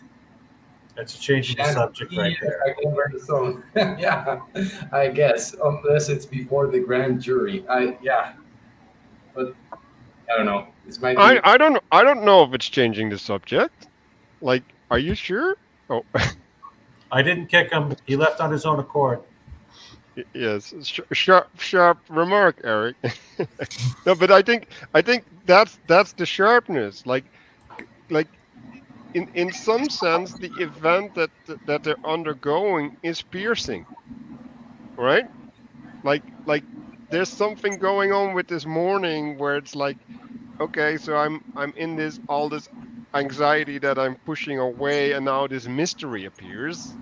That's a change in the subject right there. I can wear the song. Yeah, I guess, unless it's before the grand jury. But I don't know. This might be... I don't know if it's changing the subject. Like, are you sure? Oh, I didn't kick him. He left on his own accord. yes, sharp remark, Eric. No, but I think that's the sharpness. Like in some sense, the event that they're undergoing is piercing, right? Like there's something going on with this morning where it's like, okay, so I'm in all this anxiety that I'm pushing away, and now this mystery appears,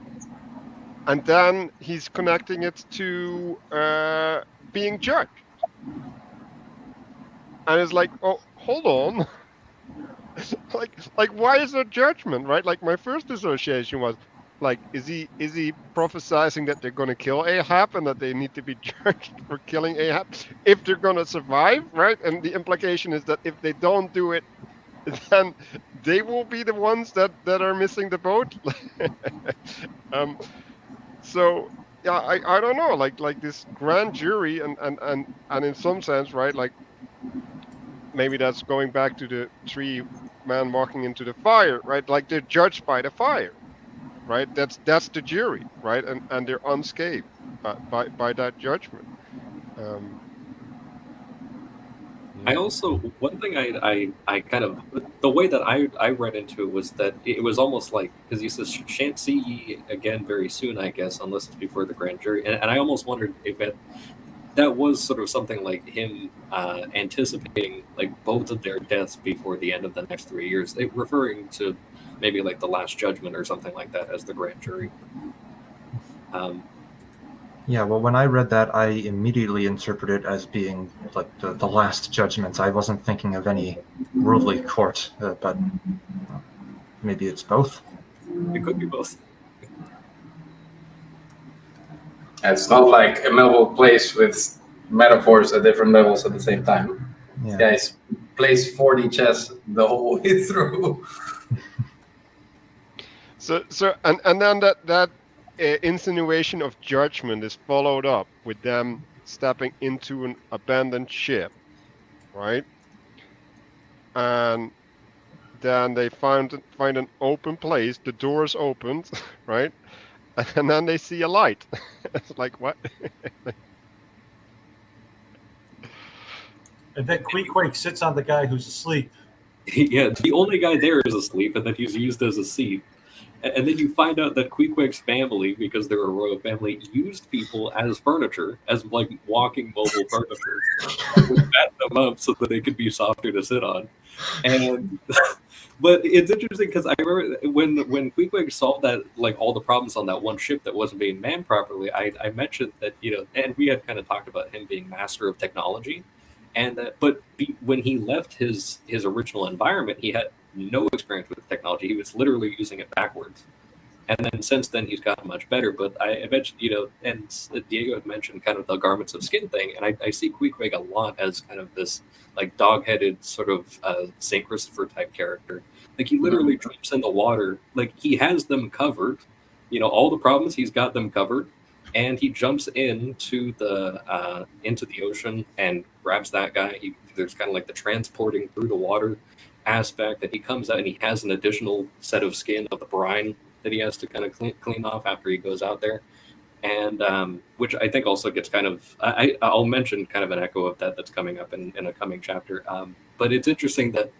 and then he's connecting it to being judged, and it's like, oh, hold on. like why is there judgment, right? Like, my first association was like, is he prophesizing that they're going to kill Ahab and that they need to be judged for killing Ahab if they're going to survive, right? And the implication is that if they don't do it, then they will be the ones that are missing the boat. So yeah, I don't know, like this grand jury and in some sense, right, like maybe that's going back to the 3 men walking into the fire, right? Like, they're judged by the fire, right? That's the jury, right? And they're unscathed by that judgment. I also, one thing I kind of, the way that I read into it was that it was almost like, because he says, shan't see ye again very soon, I guess, unless it's before the grand jury. And I almost wondered if that was sort of something like him anticipating like both of their deaths before the end of the next 3 years, referring to maybe like the last judgment or something like that as the grand jury. Yeah, well, when I read that, I immediately interpreted it as being like the last judgment. I wasn't thinking of any worldly court, but maybe it's both. It could be both. It's not like a Melville plays with metaphors at different levels at the same time. Yeah. Guys plays 4D chess the whole way through. So and then that insinuation of judgment is followed up with them stepping into an abandoned ship, right? And then they find an open place. The doors opened, right? And then they see a light. It's like, what? And then Queequeg sits on the guy who's asleep. Yeah, the only guy there is asleep, and then he's used as a seat. And then you find out that Queequeg's family, because they're a royal family, used people as furniture, as like walking mobile furniture, to fat them up so that they could be softer to sit on. And but it's interesting because I remember when Queequeg solved that, like all the problems on that one ship that wasn't being manned properly. I mentioned that, and we had kind of talked about him being master of technology, and when he left his original environment, he had no experience with technology. He was literally using it backwards. And then since then, he's gotten much better. But I mentioned, and Diego had mentioned kind of the garments of skin thing. And I see Queequeg a lot as kind of this like dog-headed sort of Saint Christopher type character. Like he literally jumps in the water. Like he has them covered. All the problems, he's got them covered. And he jumps into the ocean and grabs that guy. There's kind of like the transporting through the water aspect, that he comes out and he has an additional set of skin of the brine that he has to kind of clean off after he goes out there, and which I think also gets kind of I'll mention kind of an echo of that's coming up in a coming chapter. But it's interesting that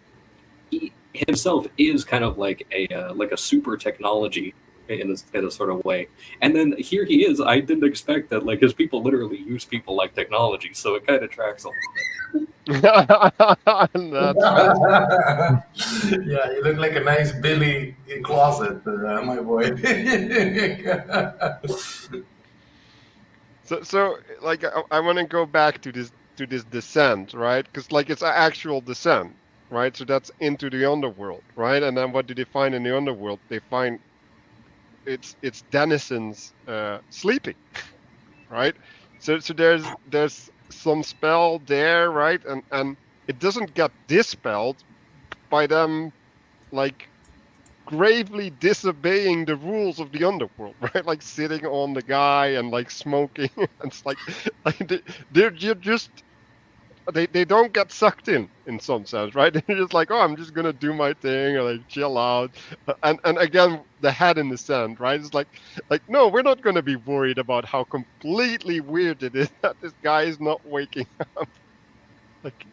he himself is kind of like a super technology in a sort of way, and then here he is. I didn't expect that, like his people literally use people like technology, so it kind of tracks a little bit. Yeah, you look like a nice Billy closet, my boy. So like I want to go back to this descent, right? Because like it's an actual descent, right? So that's into the underworld, right? And then what do they find in the underworld? They find it's denizens sleeping, right? So there's some spell there, right? And it doesn't get dispelled by them like gravely disobeying the rules of the underworld, right? Like sitting on the guy and like smoking. It's like they're just they don't get sucked in some sense, right? They're just like, oh, I'm just gonna do my thing, or like chill out. And again, the head in the sand, right? It's like no, we're not gonna be worried about how completely weird it is that this guy is not waking up. Like,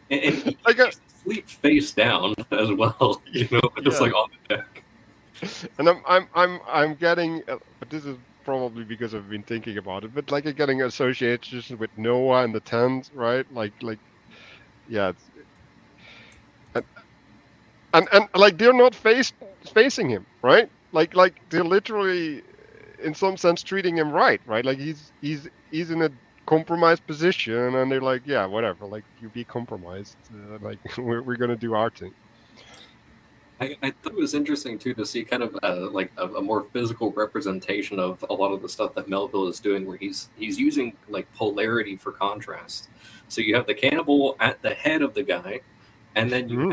And he like used to sleep face down as well, just like on the deck. And I'm getting, but this is probably because I've been thinking about it, but like getting associations with Noah and the tent, right? Like yeah, and like they're not facing him, right? Like they're literally, in some sense, treating him right? Like he's in a compromised position, and they're like, yeah, whatever, like you be compromised, like we're gonna do our thing. I thought it was interesting too to see kind of like a more physical representation of a lot of the stuff that Melville is doing, where he's using like polarity for contrast. So you have the cannibal at the head of the guy, and then you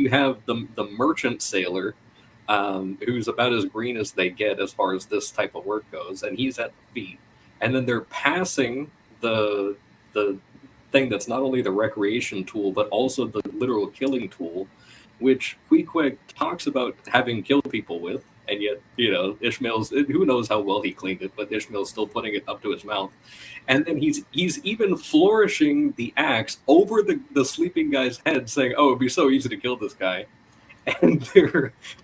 have the merchant sailor, who's about as green as they get as far as this type of work goes, and he's at the feet, and then they're passing the thing that's not only the recreation tool but also the literal killing tool, which Queequeg talks about having killed people with, and yet, Ishmael's, who knows how well he cleaned it, but Ishmael's still putting it up to his mouth. And then he's even flourishing the axe over the sleeping guy's head, saying, oh, it'd be so easy to kill this guy. And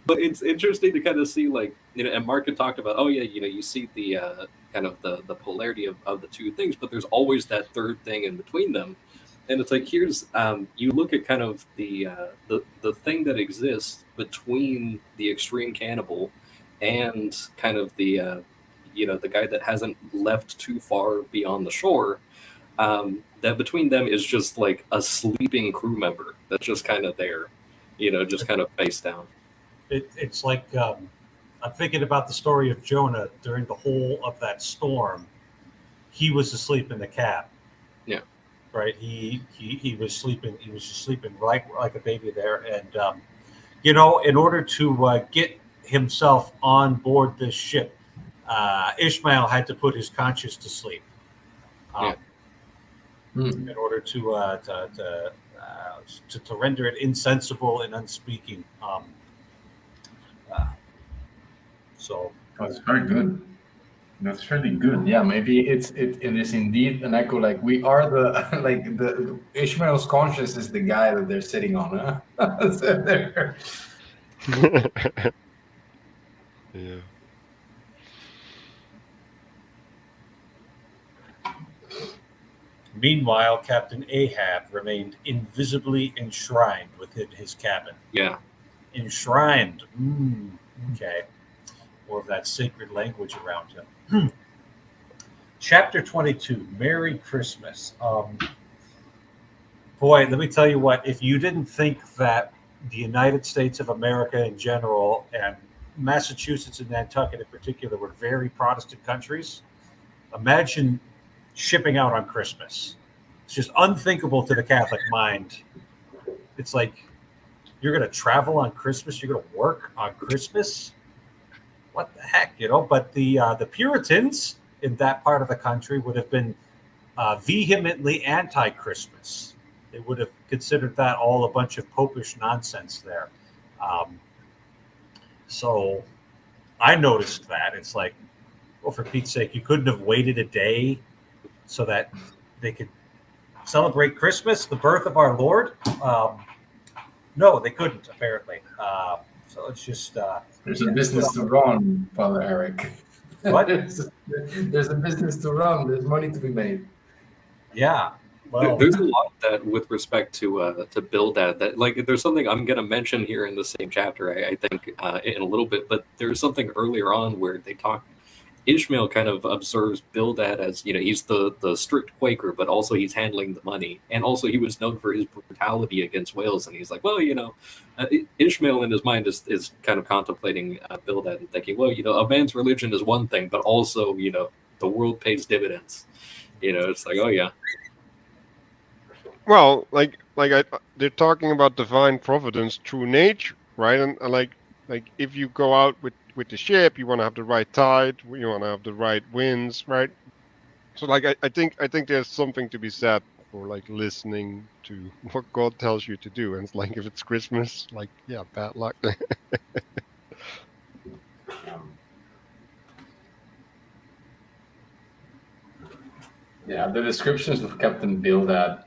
but it's interesting to kind of see, like, and Mark had talked about, oh yeah, you see the kind of the polarity of the two things, but there's always that third thing in between them. And it's like, here's you look at kind of the thing that exists between the extreme cannibal and kind of the the guy that hasn't left too far beyond the shore. That between them is just like a sleeping crew member that's just kind of there, just kind of face down. It's like I'm thinking about the story of Jonah during the whole of that storm. He was asleep in the cab. Yeah. Right. He was sleeping. He was just sleeping right like a baby there. And in order to get himself on board this ship, Ishmael had to put his conscience to sleep Hmm. in order to render it insensible and unspeaking. So That's very good. That's really good. Yeah, maybe it is indeed an echo. Like we are the like the Ishmael's conscience is the guy that they're sitting on. Huh? So Yeah. meanwhile, Captain Ahab remained invisibly enshrined within his cabin. Yeah. Enshrined. Okay. More of that sacred language around him. Chapter 22, Merry Christmas. Boy, let me tell you what, if you didn't think that the United States of America in general and Massachusetts and Nantucket in particular were very Protestant countries, imagine shipping out on Christmas. It's just unthinkable to the Catholic mind. It's like you're going to travel on Christmas, you're going to work on Christmas. What the heck, you know? But the Puritans in that part of the country would have been vehemently anti-Christmas. They would have considered that all a bunch of popish nonsense there. So I noticed that. It's like, well, for Pete's sake, you couldn't have waited a day so that they could celebrate Christmas, the birth of our Lord? No, they couldn't, apparently. So it's just... there's a business to run, Father Eric. What? There's a business to run. There's money to be made. Yeah. Well, There's a lot of that with respect to Bildad. That like there's something I'm going to mention here in the same chapter. I think in a little bit, but there's something earlier on where they talk. Ishmael kind of observes Bildad as he's the strict Quaker, but also he's handling the money, and also he was known for his brutality against whales. And he's like, well, Ishmael in his mind is kind of contemplating Bildad and thinking, well, a man's religion is one thing, but also the world pays dividends. It's like, oh yeah. Well, they're talking about divine providence through nature, right? And like if you go out with the ship, you want to have the right tide, you want to have the right winds, right? So I think there's something to be said for like listening to what God tells you to do. And it's like if it's Christmas, like yeah, bad luck. Yeah, the descriptions of Captain Bildad.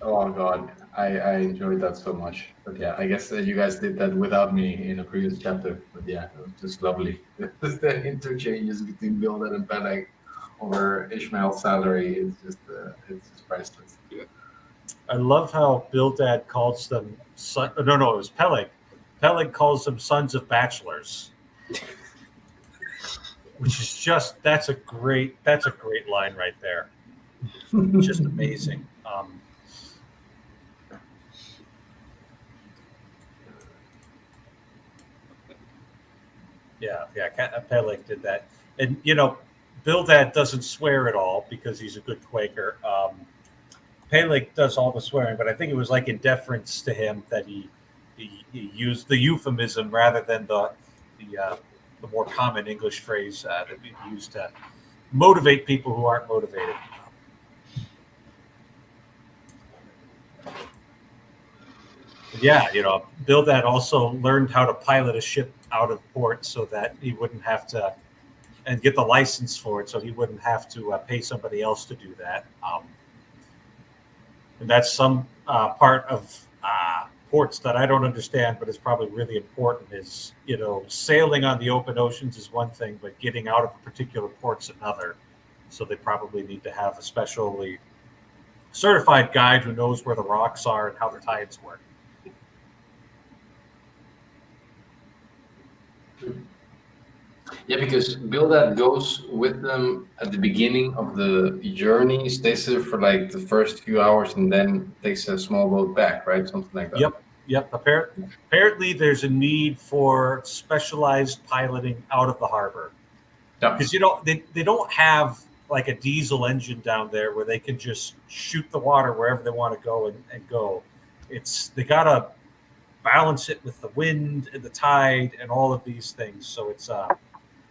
Oh God, I enjoyed that so much. But yeah, I guess you guys did that without me in a previous chapter. But yeah, it was just lovely. The interchanges between Bildad and Peleg over Ishmael's salary is just it's just priceless. I love how Bildad calls them son. No, it was Peleg. Peleg calls them sons of bachelors, which is just that's a great line right there. Just amazing. Yeah, Peleg did that, and Bildad doesn't swear at all because he's a good Quaker. Peleg does all the swearing, but I think it was like in deference to him that he used the euphemism rather than the more common English phrase that we use to motivate people who aren't motivated. Yeah, Bildad also learned how to pilot a ship out of port so that he wouldn't have to, and get the license for it, so he wouldn't have to pay somebody else to do that. And that's some part of ports that I don't understand, but it's probably really important. Is sailing on the open oceans is one thing, but getting out of a particular port's another. So they probably need to have a specially certified guide who knows where the rocks are and how the tides work. Yeah, because Bildad goes with them at the beginning of the journey, stays there for like the first few hours, and then takes a small boat back, right? Something like that. Yep. Apparently, there's a need for specialized piloting out of the harbor. Because they don't have like a diesel engine down there where they can just shoot the water wherever they want to go and go. They gotta balance it with the wind and the tide and all of these things. So it's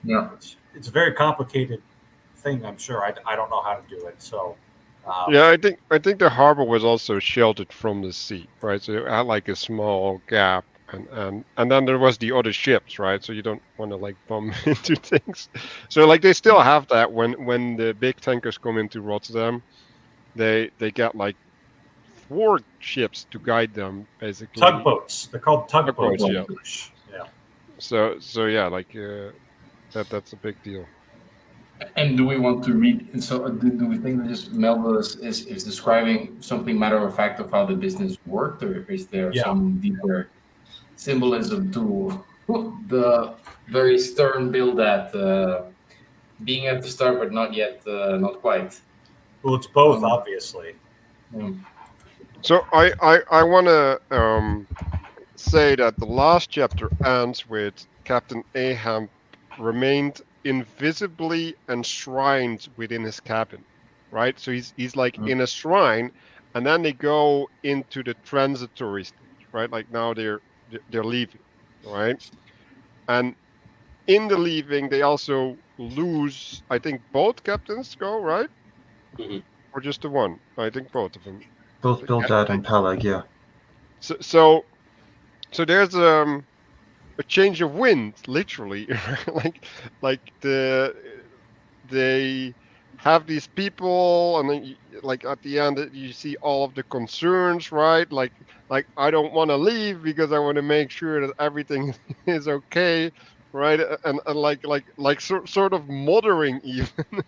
Yeah. It's a very complicated thing. I'm sure. I don't know how to do it. So Yeah, I think the harbor was also sheltered from the sea, right? So it had like a small gap, and then there was the other ships, right? So you don't want to like bump into things. So like they still have that when the big tankers come into Rotterdam, they get like four ships to guide them, basically. tugboats. They're called tugboats Tugboats, in yeah. English. Yeah. So yeah, like that's a big deal. And do we want to read? And so, do we think that this Melville is describing something matter of fact of how the business worked, or is there Yeah. some deeper symbolism to the very stern Bill that being at the start, but not yet, not quite? Well, it's both, Um, obviously. So I want to say that the last chapter ends with Captain Ahab remained invisibly enshrined within his cabin, right? So he's like in a shrine, and then they go into the transitory stage, right? Like now they're leaving, right? And in the leaving, they also lose. I think both captains go, right? Mhm. Or just the one? I think both of them. Both Bildad and Peleg, yeah. So there's a change of wind, literally. Like they have these people, and then like at the end you see all of the concerns, right? Like I don't want to leave because I want to make sure that everything is okay, right? And sort of mothering even,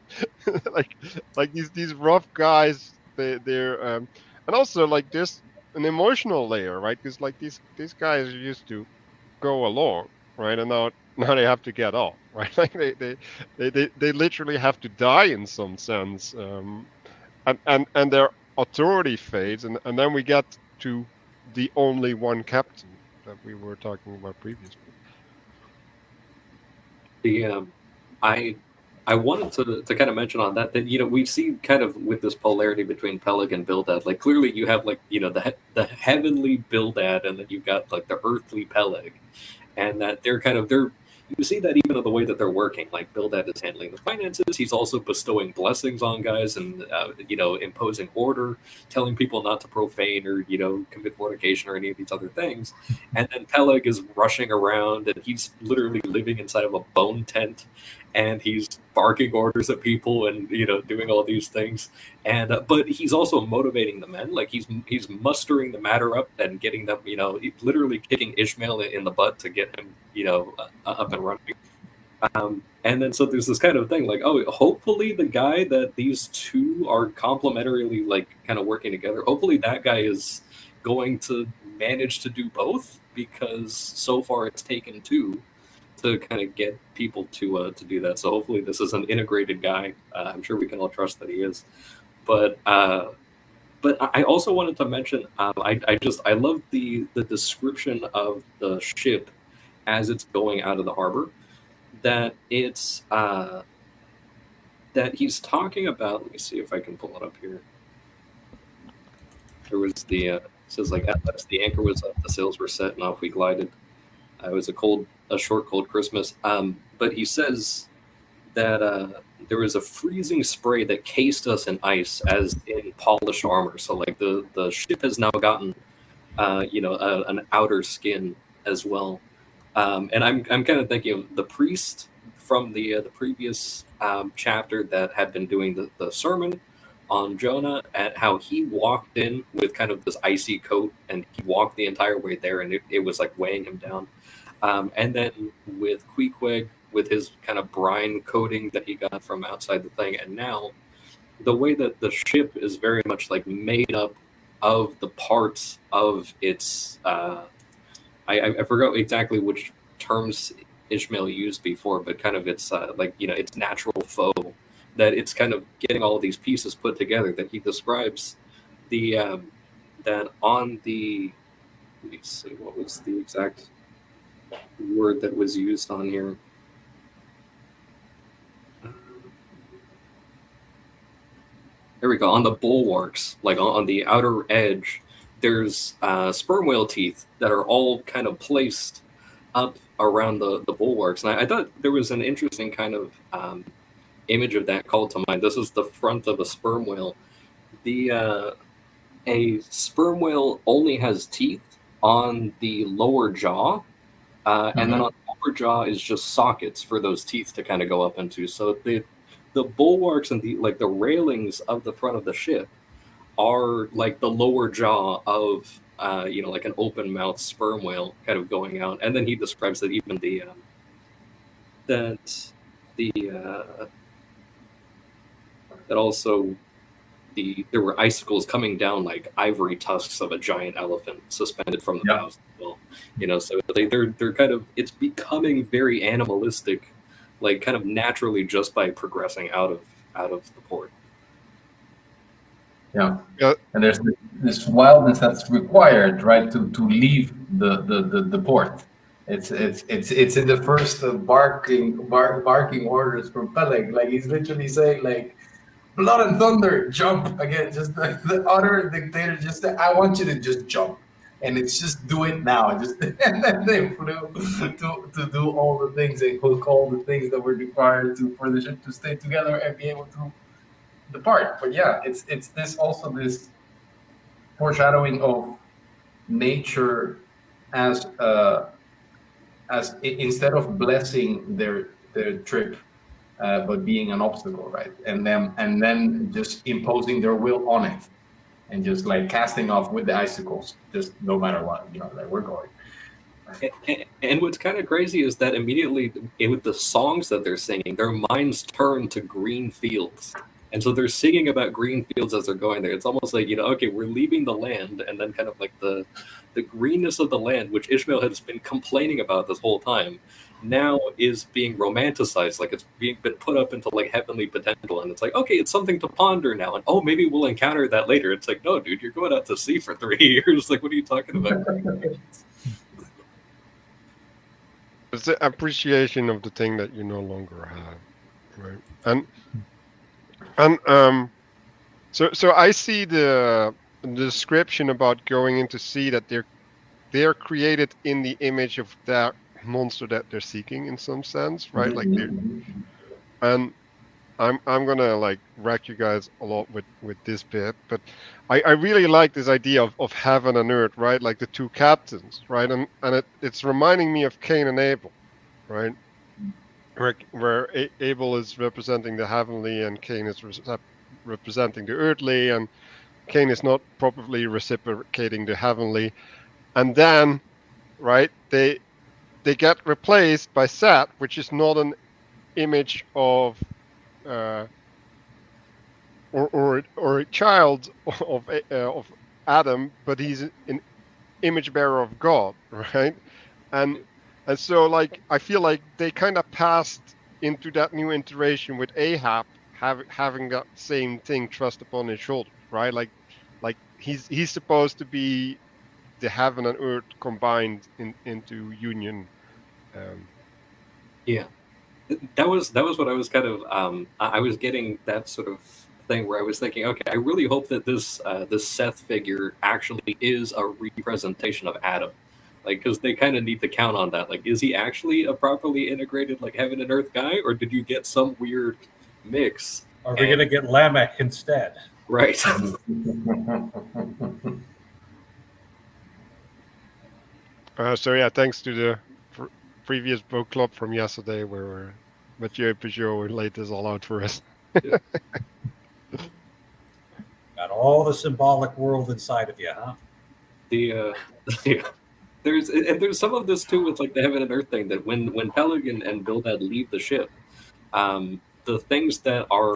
like these rough guys. They're and also like there's an emotional layer, right? Because like these guys are used to go along, right? And now they have to get off, right? Like they literally have to die in some sense, and their authority fades, and then we get to the only one captain that we were talking about previously. The I wanted to kind of mention on that we see kind of with this polarity between Peleg and Bildad, like clearly you have like the heavenly Bildad, and then you've got like the earthly Peleg, and that they're you see that even in the way that they're working. Like Bildad is handling the finances, he's also bestowing blessings on guys, and imposing order, telling people not to profane or commit fornication or any of these other things. And then Peleg is rushing around, and he's literally living inside of a bone tent, and he's barking orders at people, and doing all these things. And but he's also motivating the men. Like he's mustering the matter up and getting them, literally kicking Ishmael in the butt to get him, up and running. And then so there's this kind of thing like, oh, hopefully the guy that these two are complementarily like kind of working together, hopefully that guy is going to manage to do both, because so far it's taken two to kind of get people to do that. So hopefully this is an integrated guy. I'm sure we can all trust that he is. But I also wanted to mention, I love the description of the ship as it's going out of the harbor. That it's that he's talking about. Let me see if I can pull it up here. There was it says like, at last the anchor was up, the sails were set, and off we glided. It was a short, cold Christmas. But he says that there was a freezing spray that cased us in ice as in polished armor. So like the ship has now gotten, an outer skin as well. And I'm kind of thinking of the priest from the previous chapter that had been doing the sermon on Jonah, and how he walked in with kind of this icy coat, and he walked the entire way there, and it was like weighing him down. And then with Queequeg, with his kind of brine coating that he got from outside the thing, and now the way that the ship is very much like made up of the parts of its. I forgot exactly which terms Ishmael used before, but kind of its its natural foe. That it's kind of getting all of these pieces put together. That he describes the that on the. Let me see, what was the exact word that was used on here? There we go. On the bulwarks, like on the outer edge, there's sperm whale teeth that are all kind of placed up around the bulwarks. And I thought there was an interesting kind of image of that called to mind. This is the front of a sperm whale. A sperm whale only has teeth on the lower jaw, and then on the upper jaw is just sockets for those teeth to kind of go up into. So the bulwarks and the railings of the front of the ship are like the lower jaw of like an open mouth sperm whale kind of going out. And then he describes that even that the that also there were icicles coming down like ivory tusks of a giant elephant suspended from the bows as well. So they're kind of, it's becoming very animalistic, like kind of naturally just by progressing out of the port. Yeah. And there's this wildness that's required, right, to leave the port. It's in the first barking orders from Peleg. Like he's literally saying like, blood and thunder, jump again. Just the other dictator just said, I want you to just jump. And it's just do it now. And then they flew to do all the things and hook all the things that were required for the ship to stay together and be able to depart. But yeah, it's this foreshadowing of nature as instead of blessing their trip, but being an obstacle, right? And then just imposing their will on it, and just like casting off with the icicles, just no matter what, like we're going. And what's kind of crazy is that immediately with the songs that they're singing, their minds turn to green fields. And so they're singing about green fields as they're going there. It's almost like, okay, we're leaving the land, and then kind of like the greenness of the land, which Ishmael has been complaining about this whole time, now is being romanticized, like it's been put up into like heavenly potential. And it's like, okay, it's something to ponder now. And maybe we'll encounter that later. It's like, no, dude, you're going out to sea for 3 years. Like, what are you talking about? It's the appreciation of the thing that you no longer have, right? And so I see the description about going into sea, that they're created in the image of that monster that they're seeking in some sense, right? Like and I'm gonna like wreck you guys a lot with this bit, but I really like this idea of heaven and earth, right? Like the two captains, right? And it's reminding me of Cain and Abel, right? Where Abel is representing the heavenly and Cain is representing the earthly, and Cain is not properly reciprocating the heavenly, and then, right, they get replaced by Seth, which is not an image of or a child of Adam, but he's an image bearer of God, right? And so, like, I feel like they kind of passed into that new iteration with Ahab having that same thing thrust upon his shoulders, right? Like he's supposed to be the heaven and earth combined into union. Yeah, that was what I was kind of I was getting that sort of thing where I was thinking, okay, I really hope that this Seth figure actually is a representation of Adam. Like, because they kind of need to count on that. Like, is he actually a properly integrated, like, heaven and earth guy, or did you get some weird mix? Are we going to get Lamech instead? Right. So yeah, thanks to the previous book club from yesterday, where Mathieu Peugeot laid this all out for us. Got all the symbolic world inside of you, huh? There's some of this too with like the heaven and earth thing, that when Peleg and Bildad leave the ship, the things that are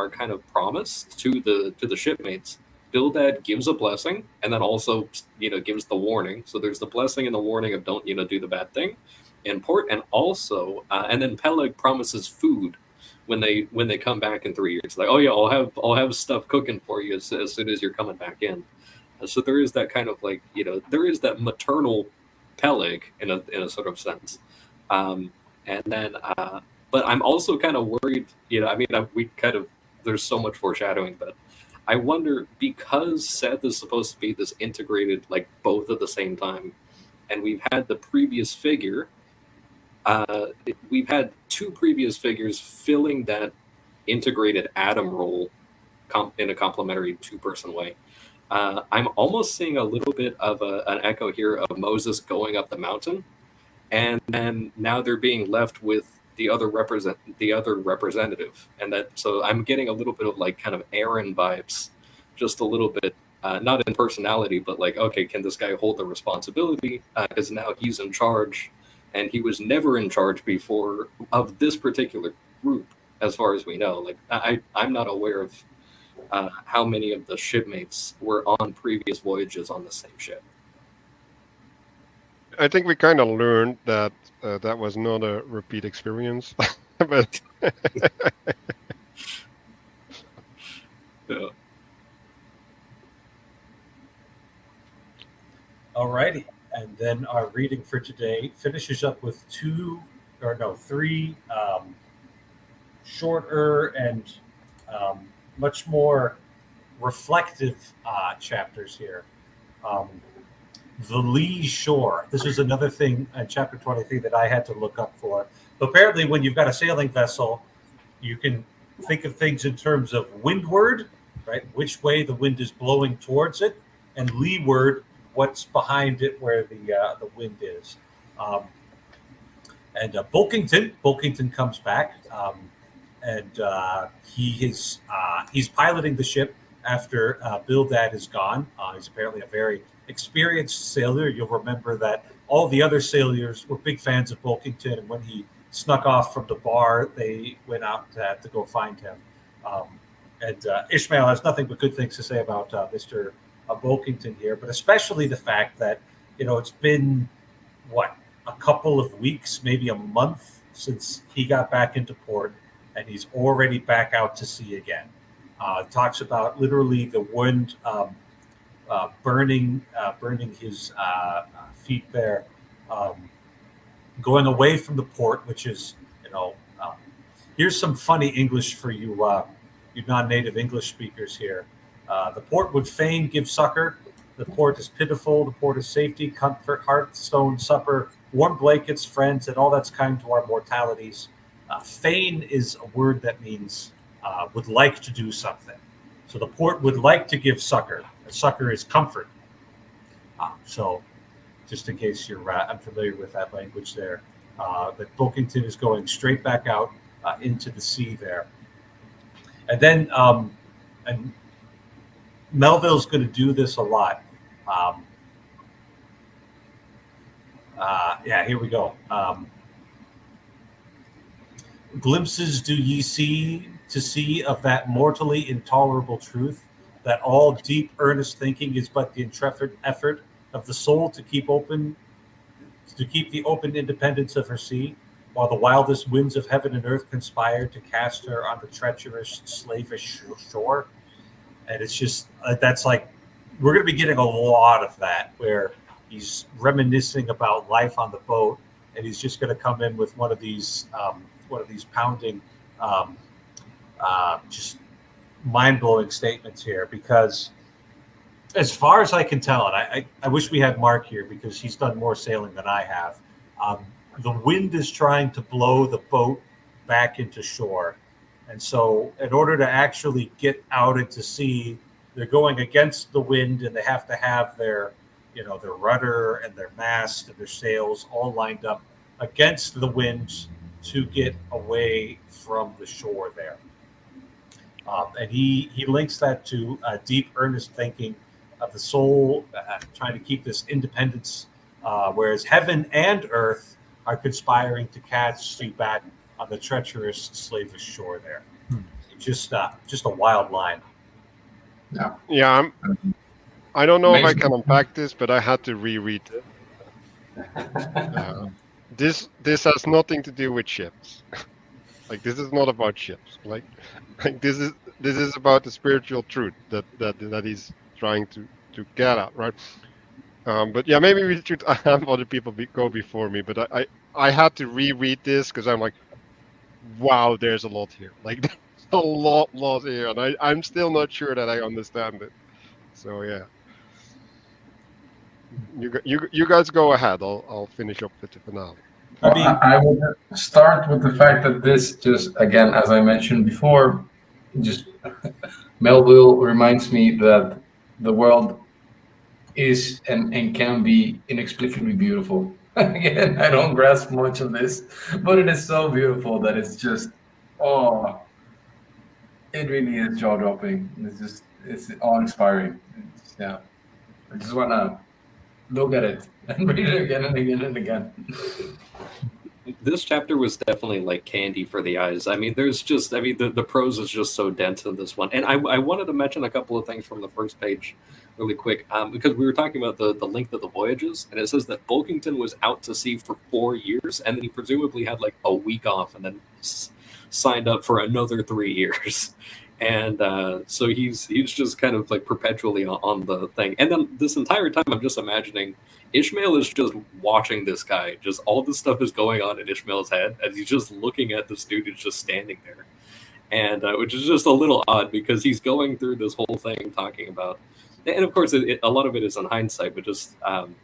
kind of promised to the shipmates, Bildad gives a blessing, and then also gives the warning. So there's the blessing and the warning of don't do the bad thing in port, and also and then Peleg promises food when they come back in 3 years. Like, oh yeah, I'll have stuff cooking for you as soon as you're coming back in. So there is that kind of like, there is that maternal Peleg in a sort of sense. And then, but I'm also kind of worried, there's so much foreshadowing, but I wonder, because Seth is supposed to be this integrated, like both at the same time, and we've had the previous figure We've had two previous figures filling that integrated Adam role in a complementary two-person way. I'm almost seeing a little bit of an echo here of Moses going up the mountain, and then now they're being left with the other representative, and that so I'm getting a little bit of like kind of Aaron vibes, just a little bit, not in personality, but like, okay, can this guy hold the responsibility? Because now he's in charge, and he was never in charge before of this particular group, as far as we know. Like I'm not aware of how many of the shipmates were on previous voyages on the same ship. I think we kind of learned that that was not a repeat experience, but Yeah. Alrighty, and then our reading for today finishes up with three shorter and much more reflective chapters here. The lee shore. This is another thing in chapter 23 that I had to look up for. Apparently, when you've got a sailing vessel, you can think of things in terms of windward, right? Which way the wind is blowing towards it, and leeward, what's behind it, where the wind is. And Bulkington comes back, and he's piloting the ship after Bildad is gone. He's apparently a very experienced sailor. You'll remember that all the other sailors were big fans of Bulkington, and when he snuck off from the bar, they went out to go find him. And Ishmael has nothing but good things to say about Mr. Bulkington here, but especially the fact that, it's been, a couple of weeks, maybe a month since he got back into port, and he's already back out to sea again. Talks about literally the wind burning his feet there, going away from the port, which is, here's some funny English for you non-native English speakers here. The port would fain give succor. The port is pitiful. The port is safety, comfort, hearthstone, supper, warm blankets, friends, and all that's kind to our mortalities. Fain is a word that means would like to do something. So the port would like to give succor. Succor is comfort. So just in case you're unfamiliar with that language there, that Bulkington is going straight back out into the sea there. And then and Melville's going to do this a lot. Here we go. Glimpses do ye see of that mortally intolerable truth, that all deep earnest thinking is but the intrepid effort of the soul to keep the open independence of her sea, while the wildest winds of heaven and earth conspire to cast her on the treacherous slavish shore. And it's just that's like, we're going to be getting a lot of that, where he's reminiscing about life on the boat, and he's just going to come in with one of these pounding, just mind-blowing statements here. Because as far as I can tell, and I wish we had Mark here because he's done more sailing than I have, the wind is trying to blow the boat back into shore. And so in order to actually get out into sea, they're going against the wind, and they have to have their rudder and their mast and their sails all lined up against the wind to get away from the shore there. And he links that to deep, earnest thinking of the soul, trying to keep this independence, whereas heaven and earth are conspiring to cast you back on the treacherous, slavish shore there. Just a wild line. Yeah, I don't know if I can unpack this, but I had to reread it. This has nothing to do with ships. Like, this is not about ships. Like this is about the spiritual truth that he's trying to get at, right? But yeah, maybe we should have other people go before me. But I had to reread this because I'm like, wow, there's a lot here. Like, there's a lot here, and I'm still not sure that I understand it. So yeah, you guys go ahead. I'll finish up with the finale. I mean, I would start with the fact that this just, again, as I mentioned before, just Melville reminds me that the world is and can be inexplicably beautiful. Again, I don't grasp much of this, but it is so beautiful that it's just, oh, it really is jaw dropping. It's awe inspiring. Yeah, I just wanna look at it and read it again and again and again. This chapter was definitely like candy for the eyes. I mean, there's just, I mean, the prose is just so dense in this one. And I wanted to mention a couple of things from the first page really quick, because we were talking about the length of the voyages, and it says that Bulkington was out to sea for 4 years, and then he presumably had like a week off and then signed up for another 3 years. And so he's just kind of like perpetually on the thing. And then this entire time, I'm just imagining Ishmael is just watching this guy. Just all this stuff is going on in Ishmael's head, and he's just looking at this dude who's just standing there. And which is just a little odd because he's going through this whole thing talking about, and of course, a lot of it is in hindsight, but just one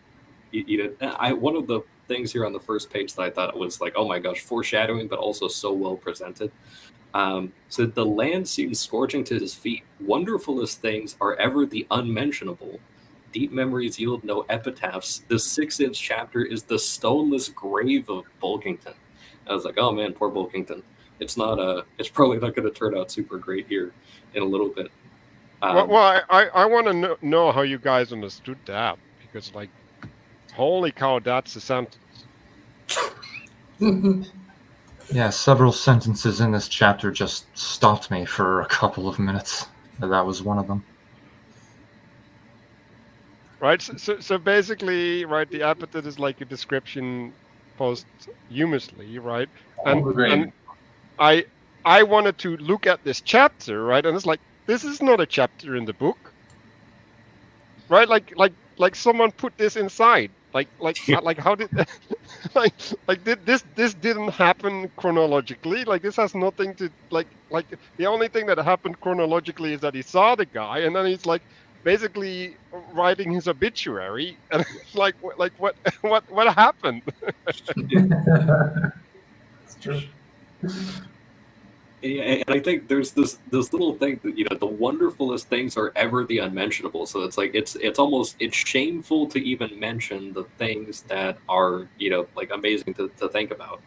of the things here on the first page that I thought was like, oh my gosh, foreshadowing, but also so well presented. So the land seems scorching to his feet. Wonderfulest things are ever the unmentionable. Deep memories yield no epitaphs. The 6-inch chapter is the stoneless grave of Bulkington. I was like, oh man, poor Bulkington. It's probably not going to turn out super great here in a little bit. Well, I want to know how you guys understood that, because like, holy cow, that's a sentence. Yeah, several sentences in this chapter just stopped me for a couple of minutes. That was one of them. Right, so basically, right, the epithet is like a description posthumously, right? And I wanted to look at this chapter, right, and it's like, this is not a chapter in the book, right? Like someone put this inside. Like how did did this didn't happen chronologically? Like this has nothing to like the only thing that happened chronologically is that he saw the guy, and then he's like basically writing his obituary, and like what happened? It's true. And I think there's this little thing that, the wonderfulest things are ever the unmentionable. So it's like it's shameful to even mention the things that are like amazing to think about,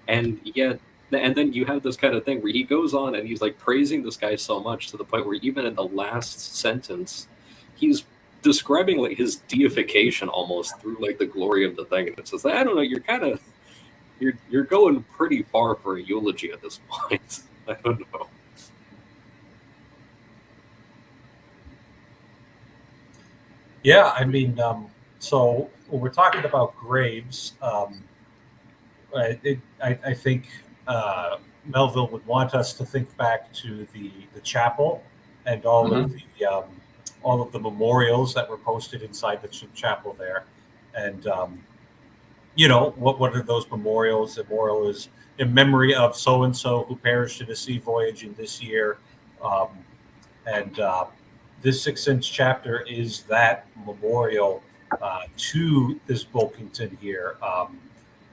and yet then you have this kind of thing where he goes on and he's like praising this guy so much to the point where even in the last sentence he's describing like his deification almost through like the glory of the thing, and it's just like, I don't know, you're kind of you're going pretty far for a eulogy at this point. I don't know. Yeah, I mean, so when we're talking about graves, I think Melville would want us to think back to the chapel and all of the memorials that were posted inside the chapel there, and what are those memorials? The memorial is in memory of so and so who perished in a sea voyage in this year, and this 6-inch chapter is that memorial to this Bulkington here,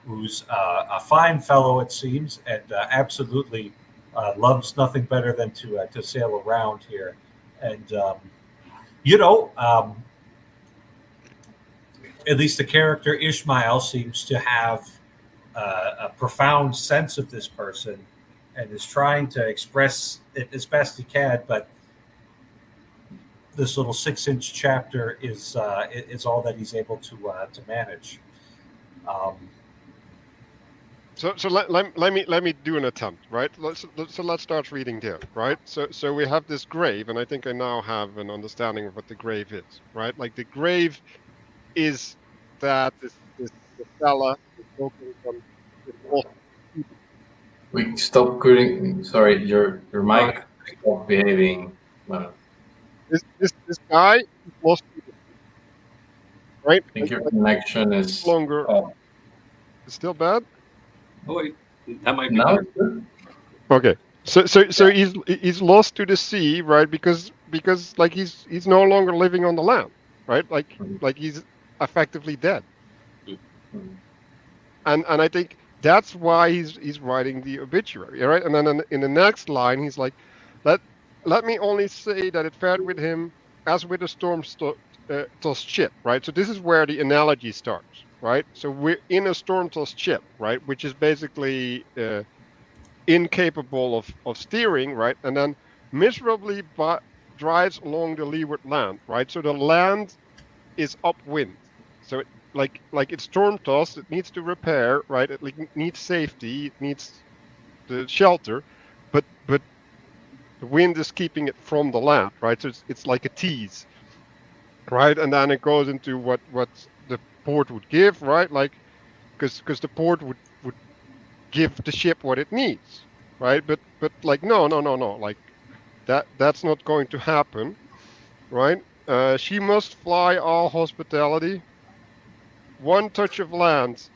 who's a fine fellow, it seems, and absolutely loves nothing better than to sail around here. And, at least the character Ishmael seems to have a profound sense of this person and is trying to express it as best he can, but this little 6-inch chapter is all that he's able to manage. So let me do an attempt, right? Let's start reading there, right? So we have this grave, and I think I now have an understanding of what the grave is, right? Like the grave is that this fella is broken from this. We stop cutting. Sorry, your mic stopped behaving. This guy is lost, right? I think your connection is longer. It's still bad. Oh wait, that might be now. better. Okay, so he's lost to the sea, right? Because like he's no longer living on the land, right? Like he's effectively dead. And I think that's why he's writing the obituary, right? And then in the next line, he's like, let me only say that it fared with him as with a storm-tossed ship, right? So this is where the analogy starts, right? So we're in a storm-tossed ship, right, which is basically incapable of steering, right, and then miserably drives along the leeward land, right? So the land is upwind, so like it's storm tossed. It needs to repair, right? It needs safety. It needs the shelter, but the wind is keeping it from the land, right? So it's like a tease, right? And then it goes into what the port would give, right? Like because the port would give the ship what it needs, right? But like no, like that's not going to happen, right? She must fly all hospitality. One touch of land,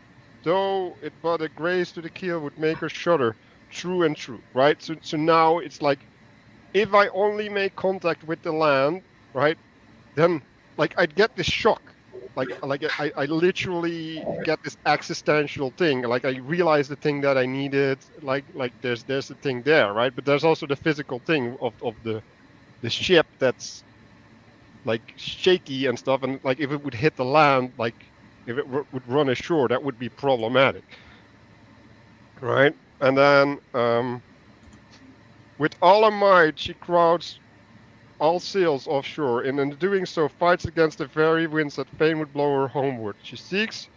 though it but a graze to the keel, would make her shudder. True and true, right? So now it's like if I only make contact with the land, right, then like I'd get this shock. I literally get this existential thing. Like I realize the thing that I needed. Like there's the thing there, right? But there's also the physical thing of the ship that's like shaky and stuff. And like if it would hit the land, like if it would run ashore, that would be problematic, right? And then with all her might, she crowds all sails offshore, and in doing so fights against the very winds that fain would blow her homeward. She seeks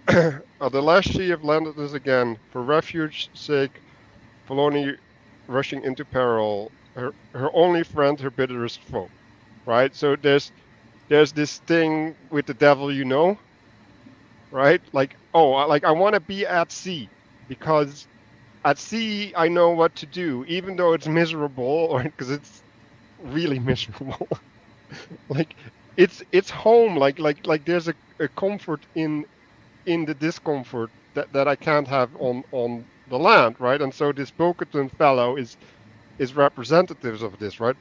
the last she have landed us again, for refuge's sake, forlornly rushing into peril, her only friend, her bitterest foe. Right? So there's this thing with the devil, right? Like, oh, like I want to be at sea because at sea I know what to do, even though it's miserable, or because it's really miserable. Like it's home. Like there's a comfort in the discomfort that I can't have on the land, right? And so this Bocaton fellow is representatives of this, right?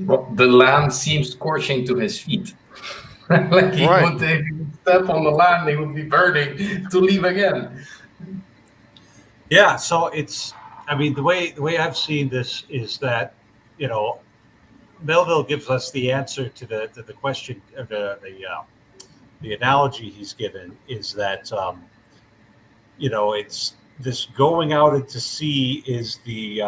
Well, the land seems scorching to his feet. Like he Right. would, if he would step on the land, he would be burning to leave again. Yeah, so it's. I mean, the way I've seen this is that, you know, Melville gives us the answer to the question, or the analogy he's given is that it's this going out into sea is the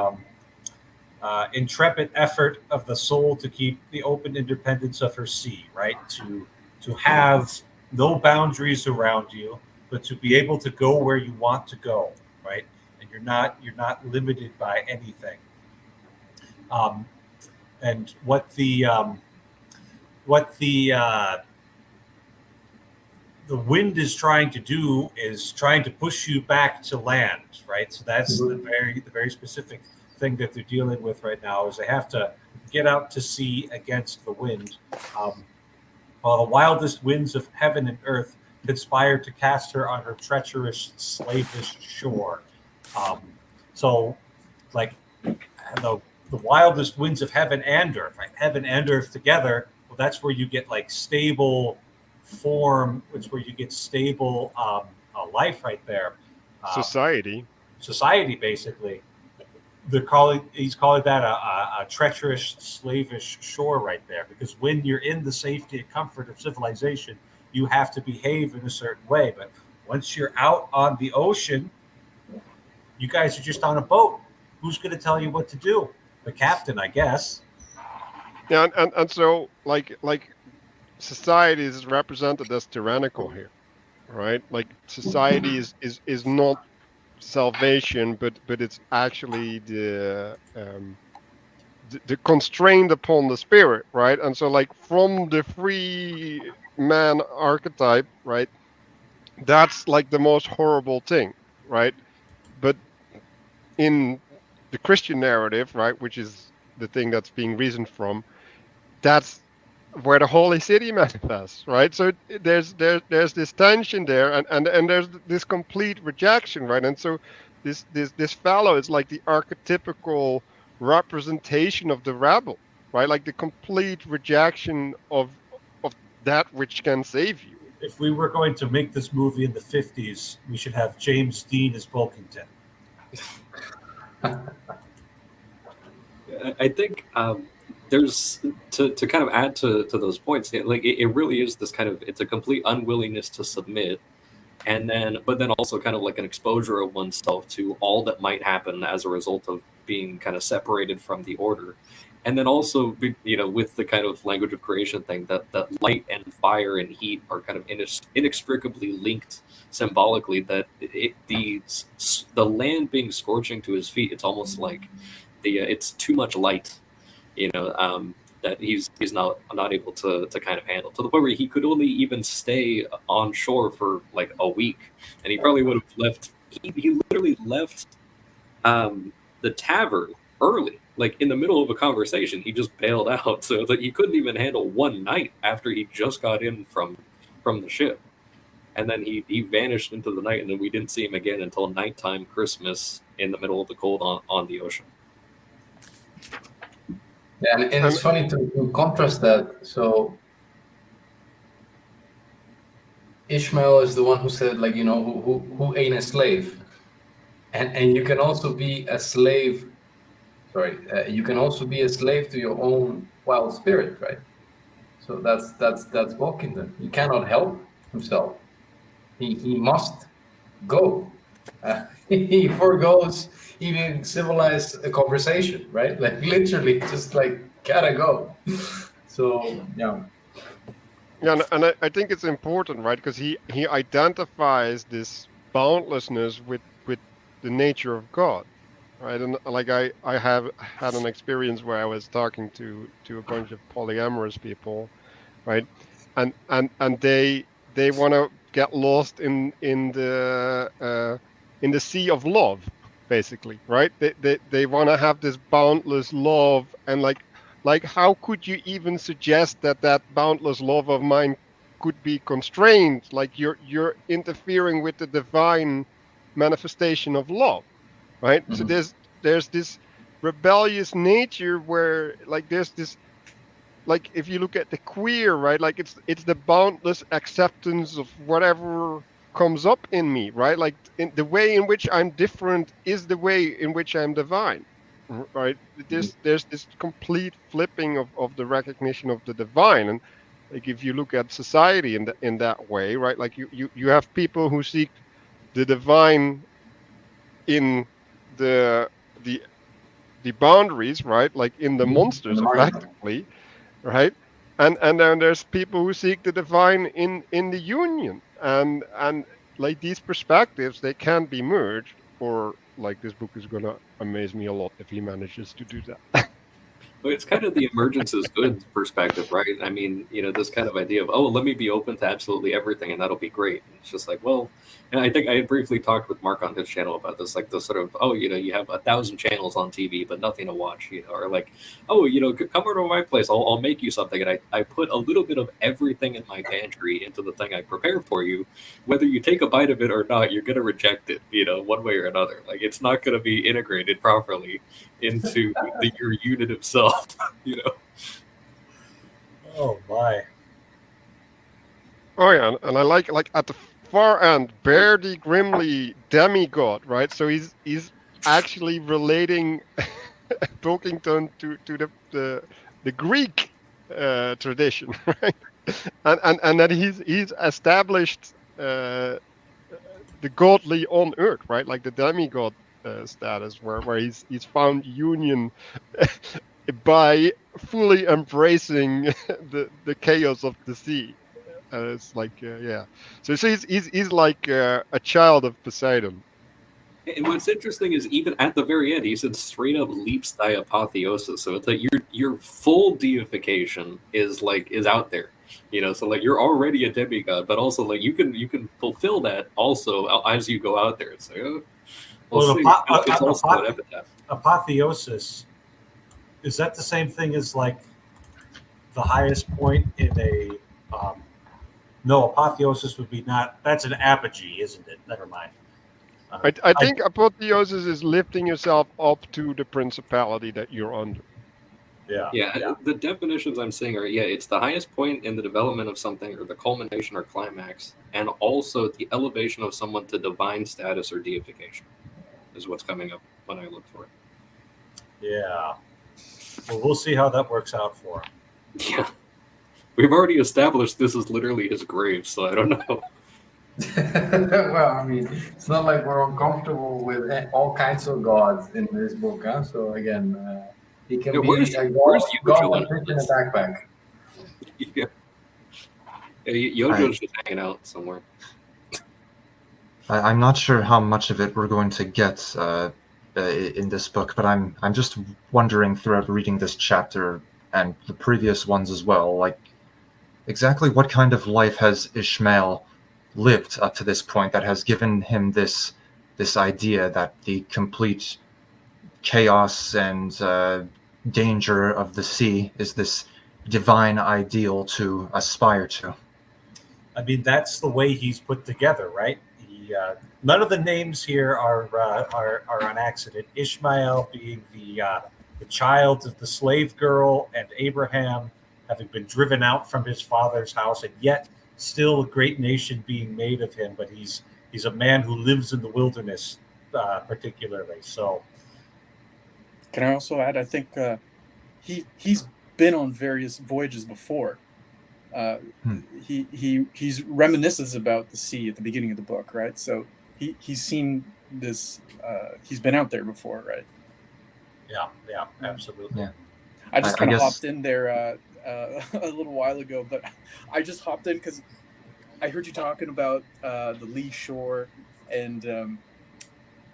intrepid effort of the soul to keep the open independence of her sea, right? To have no boundaries around you, but to be able to go where you want to go, right? And you're not limited by anything. Um, and what the wind is trying to do is trying to push you back to land, right? So that's the very specific thing that they're dealing with right now is they have to get out to sea against the wind, um, while the wildest winds of heaven and earth conspire to cast her on her treacherous, slavish shore. Um, so, like the wildest winds of heaven and earth, right? Heaven and earth together. Well, that's where you get like stable form. It's where you get stable life right there. Society. Society, basically. He's calling that a treacherous, slavish shore right there. Because when you're in the safety and comfort of civilization, you have to behave in a certain way. But once you're out on the ocean, you guys are just on a boat. Who's going to tell you what to do? The captain, I guess. Yeah, and so like society is represented as tyrannical here, right? Like society is not salvation, but it's actually the constraint upon the spirit, right? And so like from the free man archetype, right? That's like the most horrible thing, right? But in the Christian narrative, right, which is the thing that's being reasoned from, that's where the holy city manifests, right? So there's this tension there, and there's this complete rejection, right? And so this fellow is like the archetypical representation of the rebel, right? Like the complete rejection of that which can save you, If we were going to make this movie in the 50s, we should have James Dean as Bulkington. I think there's to kind of add to those points. Like it really is this kind of, it's a complete unwillingness to submit, and then but then also kind of like an exposure of oneself to all that might happen as a result of being kind of separated from the order. And then also, with the kind of language of creation thing, that light and fire and heat are kind of inextricably linked symbolically. That the land being scorching to his feet, it's almost like it's too much light, that he's not able to kind of handle, to the point where he could only even stay on shore for like a week, and he probably would have left. He literally left the tavern early, like in the middle of a conversation. He just bailed out, so that he couldn't even handle one night after he just got in from the ship. And then he vanished into the night, and then we didn't see him again until nighttime Christmas in the middle of the cold on the ocean. Yeah, and it's funny to contrast that. So Ishmael is the one who said, like, who ain't a slave, and you can also be a slave. Sorry, you can also be a slave to your own wild spirit, right? So that's Walkington. He cannot help himself. He must go. He forgoes even civilized conversation, right? Like literally, just like gotta go. So yeah. Yeah, and I think it's important, right? Because he identifies this boundlessness with the nature of God, right? And like I have had an experience where I was talking to a bunch of polyamorous people, right? And they want to get lost in the sea of love, basically, right? They want to have this boundless love, and like how could you even suggest that boundless love of mine could be constrained? Like you're interfering with the divine manifestation of love, right? Mm-hmm. So there's this rebellious nature where like there's this, like if you look at the queer, right, like it's the boundless acceptance of whatever comes up in me, right? Like in the way in which I'm different is the way in which I'm divine, right? There's this complete flipping of the recognition of the divine. And like if you look at society in that way, right, like you have people who seek the divine in the boundaries, right, like in the monsters effectively, right? And then there's people who seek the divine in the union, and like these perspectives, they can be merged, or like this book is gonna amaze me a lot if he manages to do that. But it's kind of the emergence is good perspective, right? I mean, this kind of idea of, oh, let me be open to absolutely everything, and that'll be great. It's just like, well, and I think I had briefly talked with Mark on his channel about this, like the sort of, oh, you have 1,000 channels on TV, but nothing to watch, or like, oh, come over to my place, I'll make you something, and I put a little bit of everything in my pantry into the thing I prepare for you. Whether you take a bite of it or not, you're gonna reject it, one way or another. Like it's not gonna be integrated properly into your unit of self. Oh my! Oh yeah, and I like at the far end, Bear the Grimly demigod, right? So he's actually relating Pilkington to the Greek tradition, right? And that he's established the godly on earth, right? Like the demigod status, where he's found union by fully embracing the chaos of the sea. It's like yeah. So he's like a child of Poseidon. And what's interesting is even at the very end, he said straight up leaps thy apotheosis. So it's like your full deification is out there. So like you're already a demigod, but also like you can fulfill that also as you go out there. It's like, oh, we'll see. It's also an epitaph. Apotheosis, is that the same thing as like the highest point in a no, apotheosis would be not, that's an apogee, isn't it? Never mind. I think apotheosis is lifting yourself up to the principality that you're under. Yeah, the definitions I'm seeing are it's the highest point in the development of something, or the culmination or climax, and also the elevation of someone to divine status or deification is what's coming up when I look for it. Yeah. Well, we'll see how that works out for him. Yeah. We've already established this is literally his grave, so I don't know. Well, I mean, it's not like we're uncomfortable with all kinds of gods in this book, huh? So again, he can be a where's god Yojo that fits in a backpack. Yeah. Yojo's just hanging out somewhere. I'm not sure how much of it we're going to get in this book, but I'm just wondering throughout reading this chapter and the previous ones as well, like exactly what kind of life has Ishmael lived up to this point that has given him this idea that the complete chaos and danger of the sea is this divine ideal to aspire to. I mean, that's the way he's put together, right? None of the names here are on accident. Ishmael being the child of the slave girl, and Abraham having been driven out from his father's house, and yet still a great nation being made of him. But he's a man who lives in the wilderness, particularly. So, can I also add? I think he's been on various voyages before. He's reminisces about the sea at the beginning of the book, right? So he's seen this. He's been out there before, right? Yeah, absolutely. Yeah. I just kind of hopped in there a little while ago, but I just hopped in because I heard you talking about the lee shore, and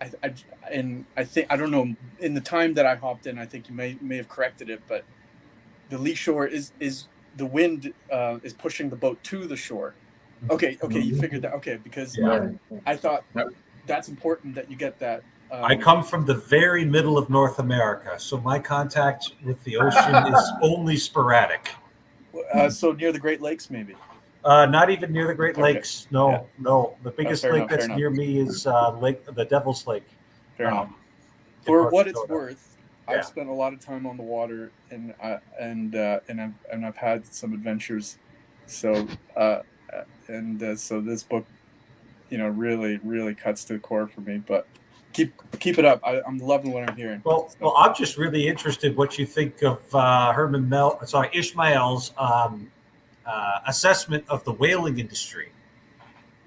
I think, I don't know, in the time that I hopped in, I think you may have corrected it, but the lee shore is the wind is pushing the boat to the shore. Okay, you figured that. Okay, because I thought that's important that you get that. I come from the very middle of North America, so my contact with the ocean is only sporadic. So near the Great Lakes, maybe? Not even near the Great Lakes. No. The biggest lake enough, that's near me is the Devil's Lake. Fair enough. For what it's worth, I've spent a lot of time on the water, and I've had some adventures. So so this book, really cuts to the core for me. But keep it up. I'm loving what I'm hearing. Well, I'm just really interested what you think of Ishmael's assessment of the whaling industry.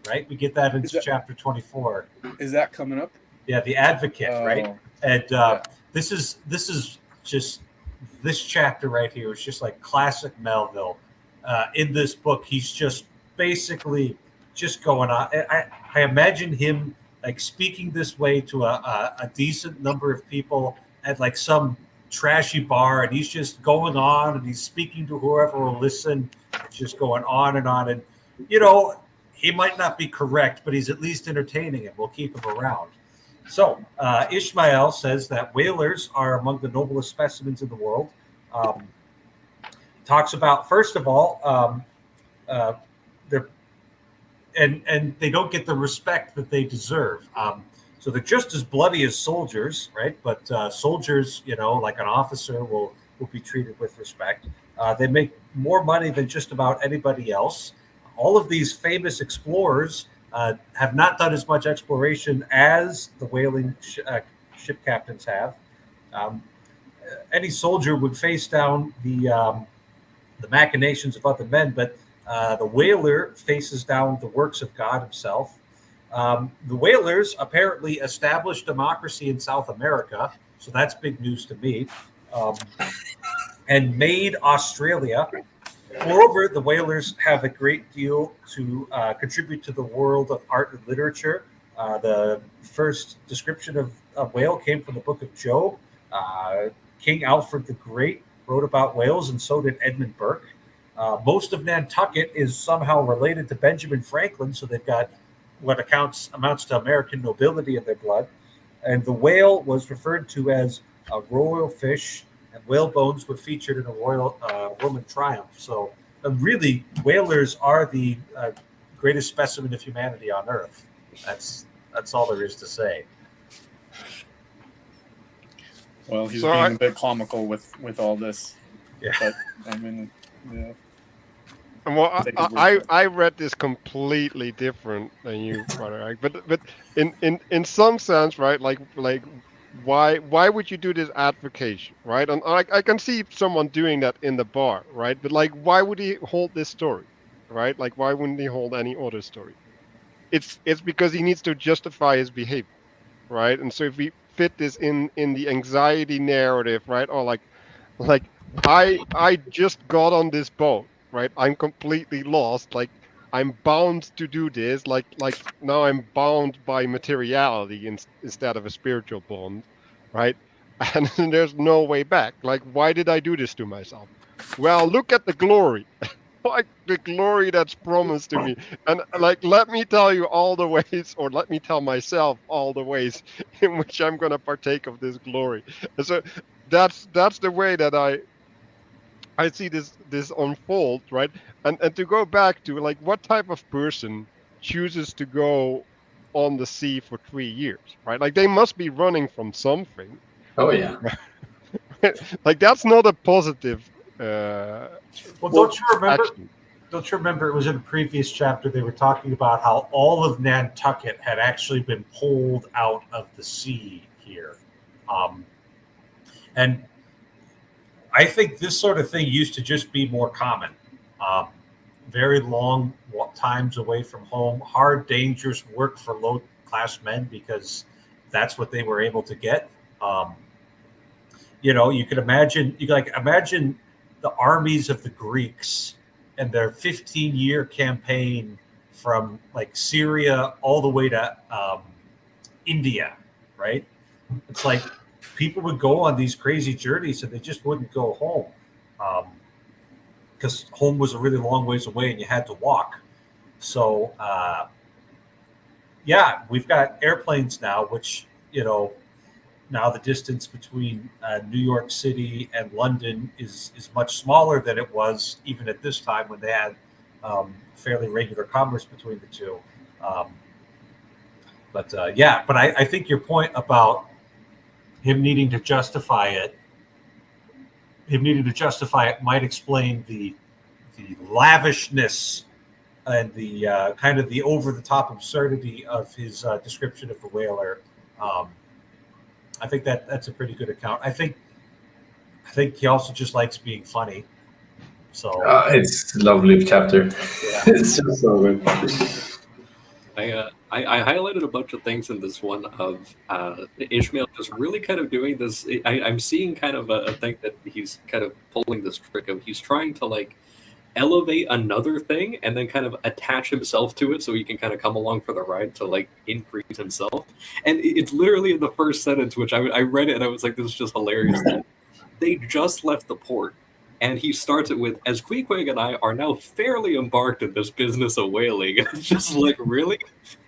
Right, we get that into chapter 24. Is that coming up? Yeah, the Advocate, right? And this is just this chapter right here is just like classic Melville. In this book, he's just basically just going on. I imagine him like speaking this way to a decent number of people at like some trashy bar, and he's just going on and he's speaking to whoever will listen. It's just going on, and he might not be correct, but he's at least entertaining, and we'll keep him around. So Ishmael says that whalers are among the noblest specimens in the world. Talks about, first of all, they're and they don't get the respect that they deserve. So they're just as bloody as soldiers, right? But soldiers, like an officer, will be treated with respect. They make more money than just about anybody else. All of these famous explorers have not done as much exploration as the whaling ship captains have. Any soldier would face down the machinations of other men, but the whaler faces down the works of God himself. The whalers apparently established democracy in South America, so that's big news to me, and made Australia. Moreover, the whalers have a great deal to contribute to the world of art and literature. The first description of a whale came from the book of Job. King Alfred the Great wrote about whales, and so did Edmund Burke. Most of Nantucket is somehow related to Benjamin Franklin, so they've got what amounts to American nobility in their blood. And the whale was referred to as a royal fish, and whale bones were featured in a royal Roman triumph. So really, whalers are the greatest specimen of humanity on Earth. That's all there is to say. Well, he's So being a bit comical with all this. Yeah. But I mean, yeah. Well, Take his word for it. I read this completely different than you, Roderick. But in some sense, right? Like why would you do this advocation, right? And I can see someone doing that in the bar, right? But like, why would he hold this story, right? Like, why wouldn't he hold any other story? It's because he needs to justify his behavior, right? And so if we fit this in the anxiety narrative, right? Or like I just got on this boat, right? I'm completely lost. Like I'm bound to do this. Like now I'm bound by materiality instead of a spiritual bond, right? And there's no way back. Like why did I do this to myself? Well, look at the glory. Like the glory that's promised to me. And like let me tell you all the ways, or let me tell myself all the ways in which I'm gonna partake of this glory. And so that's the way that I see this unfold, right? And to go back to like what type of person chooses to go on the sea for 3 years, right? Like they must be running from something. Oh yeah. Like that's not a positive Well, don't you remember? action. Don't you remember? It was in the previous chapter. They were talking about how all of Nantucket had actually been pulled out of the sea here, and I think this sort of thing used to just be more common. Um, very long times away from home, hard, dangerous work for low-class men because that's what they were able to get. Um, you could imagine. You could, like imagine the armies of the Greeks and their 15-year campaign from like Syria all the way to India, right? It's like people would go on these crazy journeys and they just wouldn't go home because home was a really long ways away and you had to walk. So, yeah, we've got airplanes now, which, now the distance between New York City and London is much smaller than it was even at this time when they had fairly regular commerce between the two. But I think your point about him needing to justify it might explain the lavishness and the kind of the over the top absurdity of his description of the whaler. I think that's a pretty good account. I think he also just likes being funny. So It's a lovely chapter. Yeah. It's just so good. I highlighted a bunch of things in this one of Ishmael just really kind of doing this. I'm seeing kind of a thing that he's kind of pulling this trick of he's trying to like elevate another thing and then kind of attach himself to it so he can kind of come along for the ride to like increase himself. And it's literally in the first sentence, which I read it and I was like, this is just hilarious. That they just left the port. And he starts it with, as Queequeg and I are now fairly embarked in this business of whaling. It's just like, really?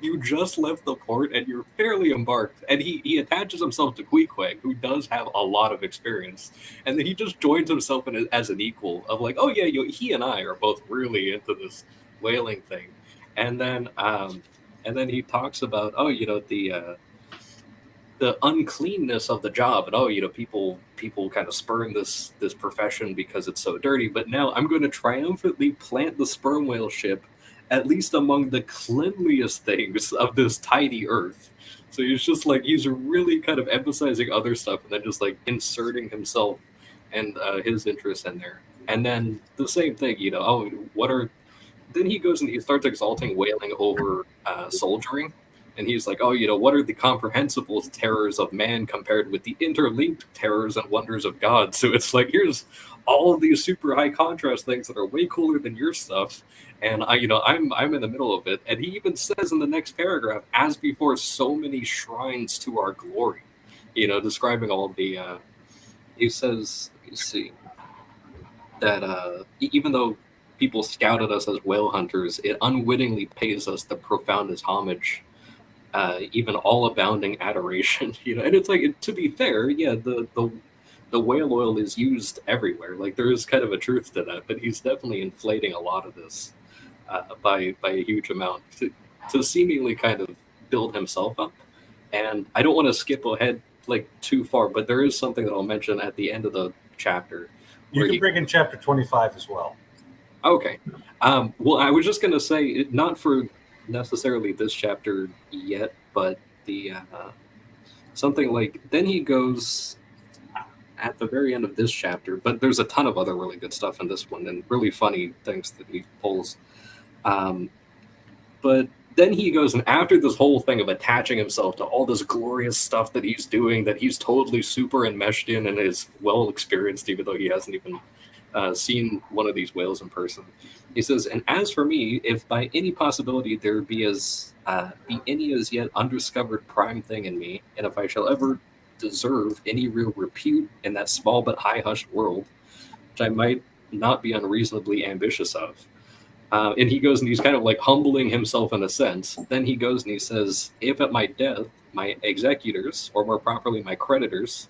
You just left the port and you're fairly embarked. And he attaches himself to Queequeg, who does have a lot of experience. And then he just joins himself in as an equal of like, oh yeah, he and I are both really into this whaling thing. And then he talks about, the uncleanness of the job and people kind of spurn this profession because it's so dirty, but now I'm going to triumphantly plant the sperm whale ship at least among the cleanliest things of this tidy earth. So he's really kind of emphasizing other stuff and then just like inserting himself and his interests in there. And then the same thing, then he goes and he starts exalting whaling over soldiering. And he's like, what are the comprehensible terrors of man compared with the interlinked terrors and wonders of God? So it's like, here's all of these super high contrast things that are way cooler than your stuff. And I'm in the middle of it. And he even says in the next paragraph, as before, so many shrines to our glory, describing all the, he says, you see, that even though people scouted us as whale hunters, it unwittingly pays us the profoundest homage. Even all abounding adoration, and it's like, to be fair, yeah, the whale oil is used everywhere. Like there is kind of a truth to that, but he's definitely inflating a lot of this by a huge amount to seemingly kind of build himself up. And I don't want to skip ahead like too far, but there is something that I'll mention at the end of the chapter. You can bring in chapter 25 as well. Okay. Well, I was just going to say, not for necessarily this chapter yet, but the something like, then he goes at the very end of this chapter, but there's a ton of other really good stuff in this one and really funny things that he pulls. But then he goes, and after this whole thing of attaching himself to all this glorious stuff that he's doing, that he's totally super enmeshed in and is well experienced, even though he hasn't even seen one of these whales in person. He says, and as for me, if by any possibility there be any as yet undiscovered prime thing in me, and if I shall ever deserve any real repute in that small but high hushed world, which I might not be unreasonably ambitious of. And he goes and he's kind of like humbling himself in a sense. Then he goes and he says, if at my death, my executors, or more properly, my creditors,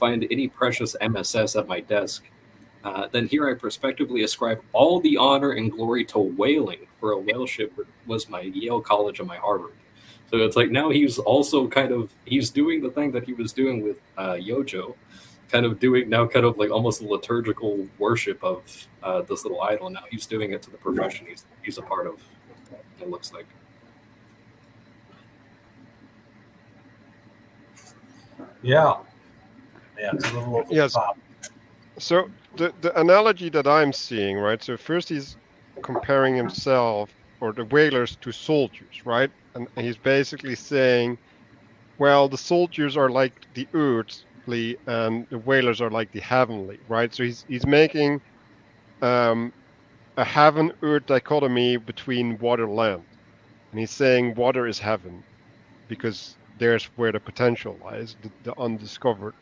find any precious MSS at my desk, then here I prospectively ascribe all the honor and glory to whaling, for a whale ship was my Yale College and my Harvard. So it's like now he's also he's doing the thing that he was doing with Yojo, kind of like almost a liturgical worship of this little idol. Now he's doing it to the profession he's a part of, it looks like. Yeah, it's a little over the top. So the analogy that I'm seeing, right? So first he's comparing himself or the whalers to soldiers, right? And he's basically saying, well, the soldiers are like the earthly and the whalers are like the heavenly, right? So he's making a heaven-earth dichotomy between water and land. And he's saying water is heaven because there's where the potential lies, the undiscovered.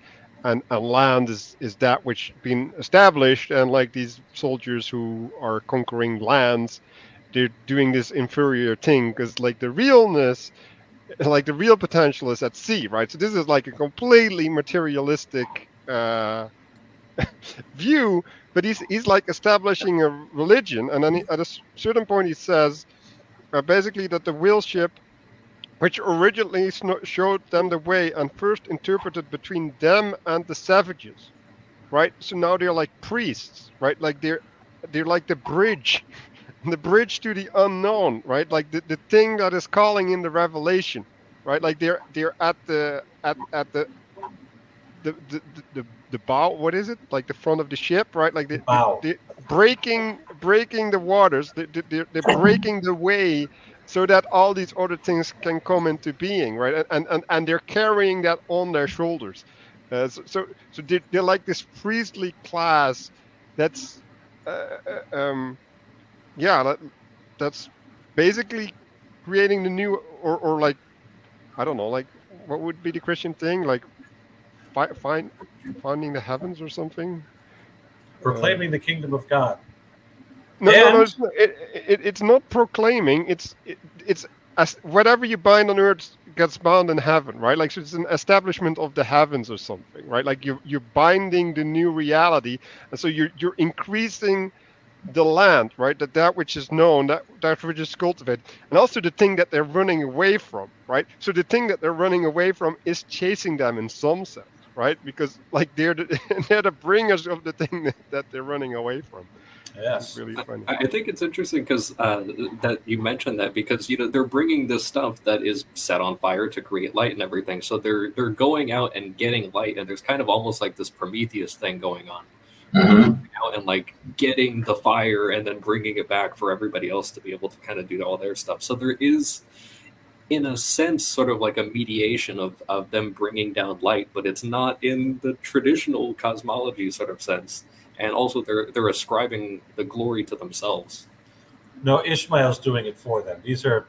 And land is that which been established, and like these soldiers who are conquering lands, they're doing this inferior thing because like the realness, like the real potential is at sea, right? So this is like a completely materialistic view, but he's like establishing a religion, and then at a certain point he says basically that the whale ship, which originally showed them the way and first interpreted between them and the savages, right? So now they're like priests, right? Like they're like the bridge to the unknown, right? Like the thing that is calling in the revelation, right? Like they're at the bow. What is it? Like the front of the ship, right? Like the breaking the waters. They're breaking the way, so that all these other things can come into being, right? And they're carrying that on their shoulders. So they're like this priestly class. That's that's basically creating the new, or like, I don't know, like what would be the Christian thing, like finding the heavens or something, proclaiming the kingdom of God. No, it's not proclaiming. It's as whatever you bind on earth gets bound in heaven, right? Like, so it's an establishment of the heavens or something, right? Like you're binding the new reality, and so you're increasing the land, right? That which is known, that which is cultivated, and also the thing that they're running away from, right? So the thing that they're running away from is chasing them in some sense, right? Because like they're the bringers of the thing that they're running away from. Yes, really funny. I think it's interesting because that you mentioned that, because they're bringing this stuff that is set on fire to create light and everything. So they're going out and getting light, and there's kind of almost like this Prometheus thing going on, out and like getting the fire and then bringing it back for everybody else to be able to kind of do all their stuff. So there is, in a sense, sort of like a mediation of them bringing down light, but it's not in the traditional cosmology sort of sense. And also, they're ascribing the glory to themselves. No, Ishmael's doing it for them. These are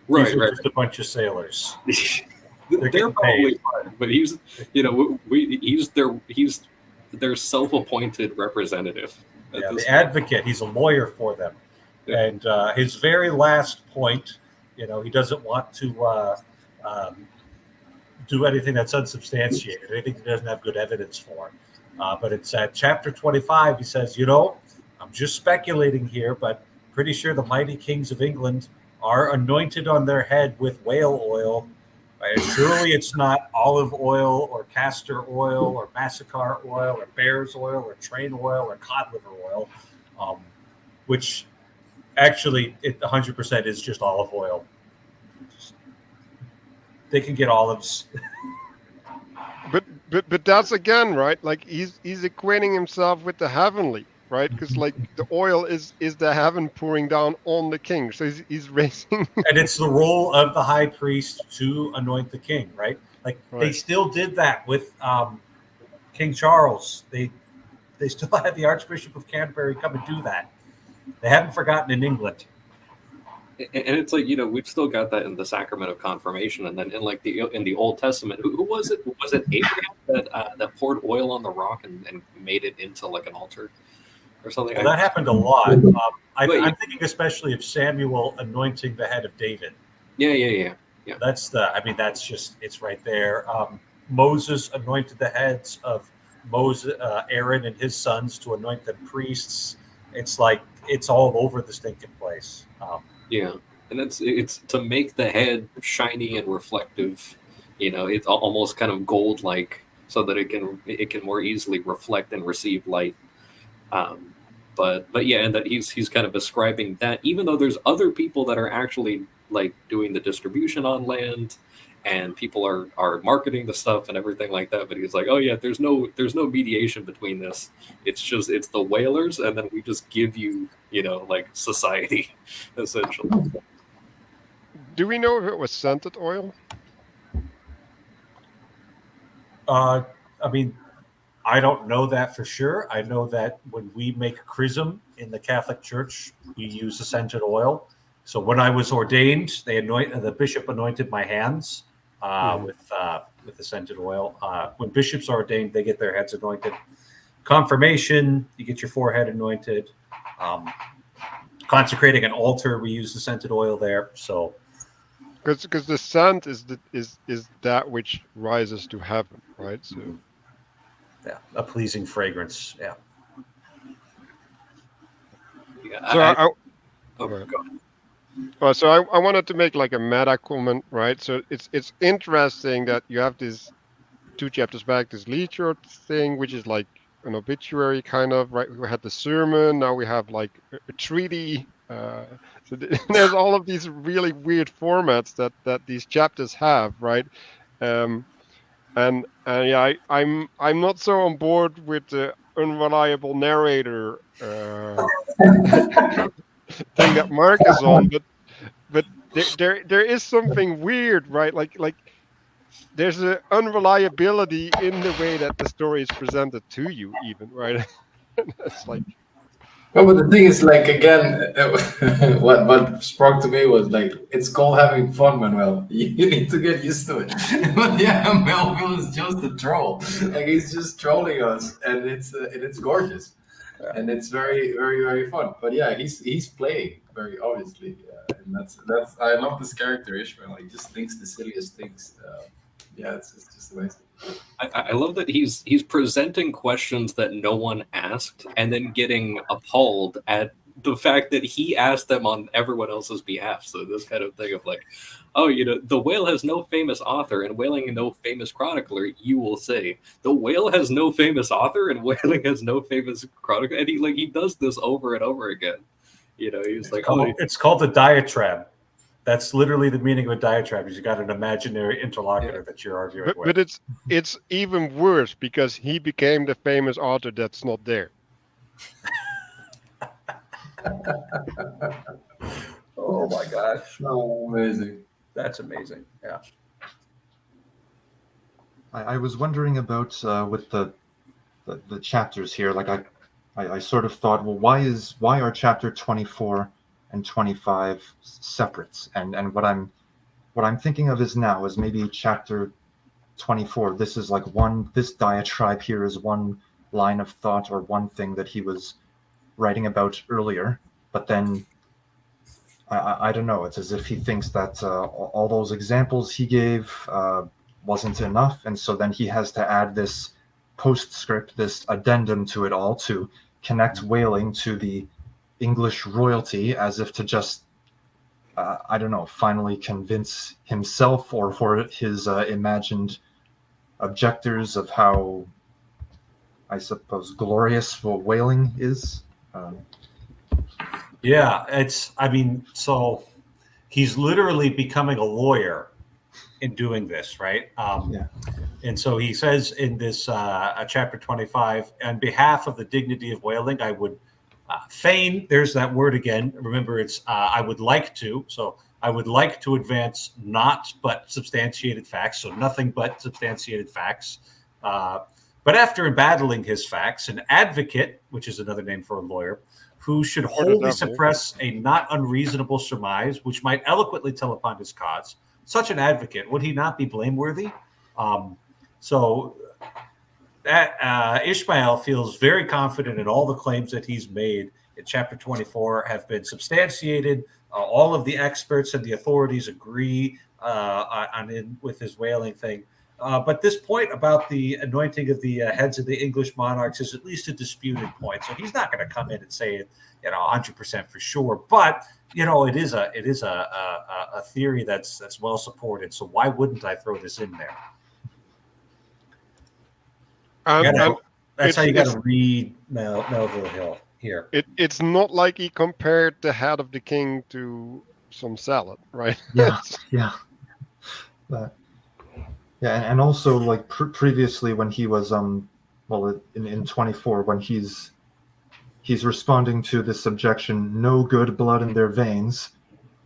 just a bunch of sailors. They're probably fine, but he's their self-appointed representative. Yeah, the advocate. He's a lawyer for them, and his very last point, he doesn't want to do anything that's unsubstantiated, anything he doesn't have good evidence for. But it's at chapter 25. He says, I'm just speculating here, but pretty sure the mighty kings of England are anointed on their head with whale oil, Right? Surely it's not olive oil or castor oil or massacre oil or bear's oil or train oil or cod liver oil, which actually it 100% is just olive oil. They can get olives. But that's again, right? Like he's equating himself with the heavenly, right? Because like the oil is the heaven pouring down on the king, so he's raising. And it's the role of the high priest to anoint the king, right? Like they Right. still did that with King Charles. They still had the Archbishop of Canterbury come and do that. They haven't forgotten in England. And it's like, you know, we've still got that in the sacrament of confirmation, and then in like in the Old Testament, who was it? Was it Abraham that poured oil on the rock and made it into like an altar or something? Well, that happened a lot. I'm thinking especially of Samuel anointing the head of David. Yeah. That's just, it's right there. Moses anointed the heads of Aaron and his sons to anoint them priests. It's like it's all over the stinking place. Yeah, and it's to make the head shiny and reflective. You know, it's almost kind of gold like, so that it can more easily reflect and receive light. But yeah, and that he's kind of ascribing that, even though there's other people that are actually like doing the distribution on land, and people are marketing the stuff and everything like that. But he's like, oh yeah, there's no mediation between this. It's the whalers, and then we just give you, you know, like society, essentially. Do we know if it was scented oil? I mean, I don't know that for sure. I know that when we make chrism in the Catholic Church, we use scented oil. So when I was ordained, the bishop anointed my hands with the scented oil. When bishops are ordained, they get their heads anointed. Confirmation, you get your forehead anointed. Consecrating an altar, we use the scented oil there. So, because the scent is that which rises to heaven, right? So, yeah, a pleasing fragrance. Yeah. So I wanted to make like a meta comment, right? So it's interesting that you have this 2 chapters back, this Leechard thing, which is like an obituary kind of, right? We had the sermon, now we have like a treaty. So there's all of these really weird formats that these chapters have, right? And yeah, I'm not so on board with the unreliable narrator thing that Mark is on, but there is something weird, right? Like there's an unreliability in the way that the story is presented to you, even, right? It's like, no, but the thing is, like, again, what struck to me was like, it's called having fun, Manuel. You need to get used to it. But yeah, Melville is just a troll. Like, he's just trolling us, and it's gorgeous, and it's very, very, very fun. But yeah, he's playing very obviously, and that's I love this character Ishmael. He just thinks the silliest things. Yeah, it's just amazing. I love that he's presenting questions that no one asked, and then getting appalled at the fact that he asked them on everyone else's behalf. So this kind of thing of like, oh, you know, the whale has no famous author and whaling no famous chronicler. You will say the whale has no famous author and whaling has no famous chronicler, and he does this over and over again. You know, he's like, it's called a diatribe. That's literally the meaning of a diatribe. Is you got an imaginary interlocutor that you're arguing with. But it's even worse because he became the famous author that's not there. Oh my gosh! Oh, amazing! That's amazing. Yeah. I was wondering about with the chapters here. Like I sort of thought, well, why are chapter 24 and 25 separate? And what I'm thinking of is now is maybe chapter 24. This is like this diatribe here is one line of thought or one thing that he was writing about earlier, but then I don't know, it's as if he thinks that all those examples he gave wasn't enough, and so then he has to add this postscript, this addendum to it all to connect whaling to the English royalty, as if to just I don't know, finally convince himself or for his imagined objectors of how, I suppose, glorious whaling is. Yeah, so he's literally becoming a lawyer in doing this, right? Yeah. And so he says in this chapter 25, on behalf of the dignity of whaling, I would feign, there's that word again. Remember, it's I would like to. So I would like to advance not but substantiated facts. So nothing but substantiated facts. But after embattling his facts, an advocate, which is another name for a lawyer, who should the wholly devil. suppress a not unreasonable surmise, which might eloquently tell upon his cause, such an advocate, would he not be blameworthy? So that Ishmael feels very confident in all the claims that he's made in chapter 24 have been substantiated. All of the experts and the authorities agree with his whaling thing. But this point about the anointing of the heads of the English monarchs is at least a disputed point. So he's not going to come in and say it, 100% for sure. But it is a theory that's well supported. So why wouldn't I throw this in there? That's how you got to read Melville Hill here. It's not like he compared the head of the king to some salad, right? Yeah, yeah. But and also like previously when he was in 24 when he's responding to this objection, no good blood in their veins,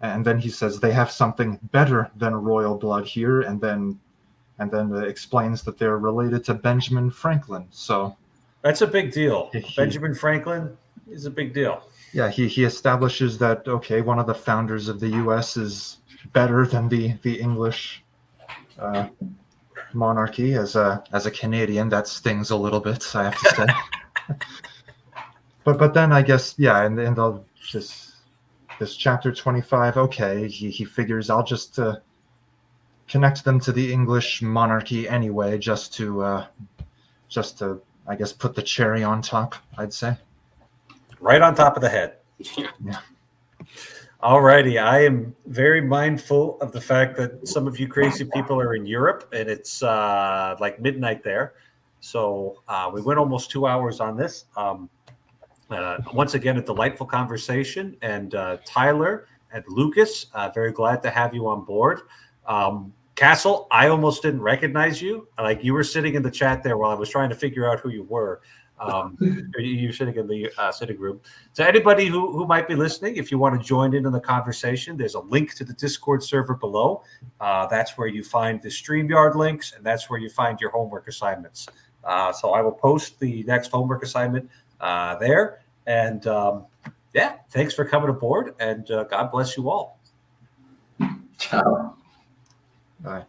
and then he says they have something better than royal blood here, and then explains that they're related to Benjamin Franklin. So that's a big deal. Benjamin Franklin is a big deal. Yeah, he establishes that, okay, one of the founders of the U.S. is better than the English monarchy. As a Canadian, that stings a little bit, I have to say. but then I guess, yeah, in this chapter 25, okay, he figures I'll just connect them to the English monarchy anyway, just to I guess put the cherry on top, I'd say. Right on top of the head. Yeah. All righty. I am very mindful of the fact that some of you crazy people are in Europe and it's like midnight there. So we went almost 2 hours on this. Once again, a delightful conversation. And Tyler and Lucas, very glad to have you on board. Castle, I almost didn't recognize you. Like you were sitting in the chat there while I was trying to figure out who you were. You're sitting in the sitting room. So anybody who might be listening, if you want to join in the conversation, there's a link to the Discord server below. That's where you find the StreamYard links, and that's where you find your homework assignments. So I will post the next homework assignment there. And yeah, thanks for coming aboard, and God bless you all. Ciao. Bye.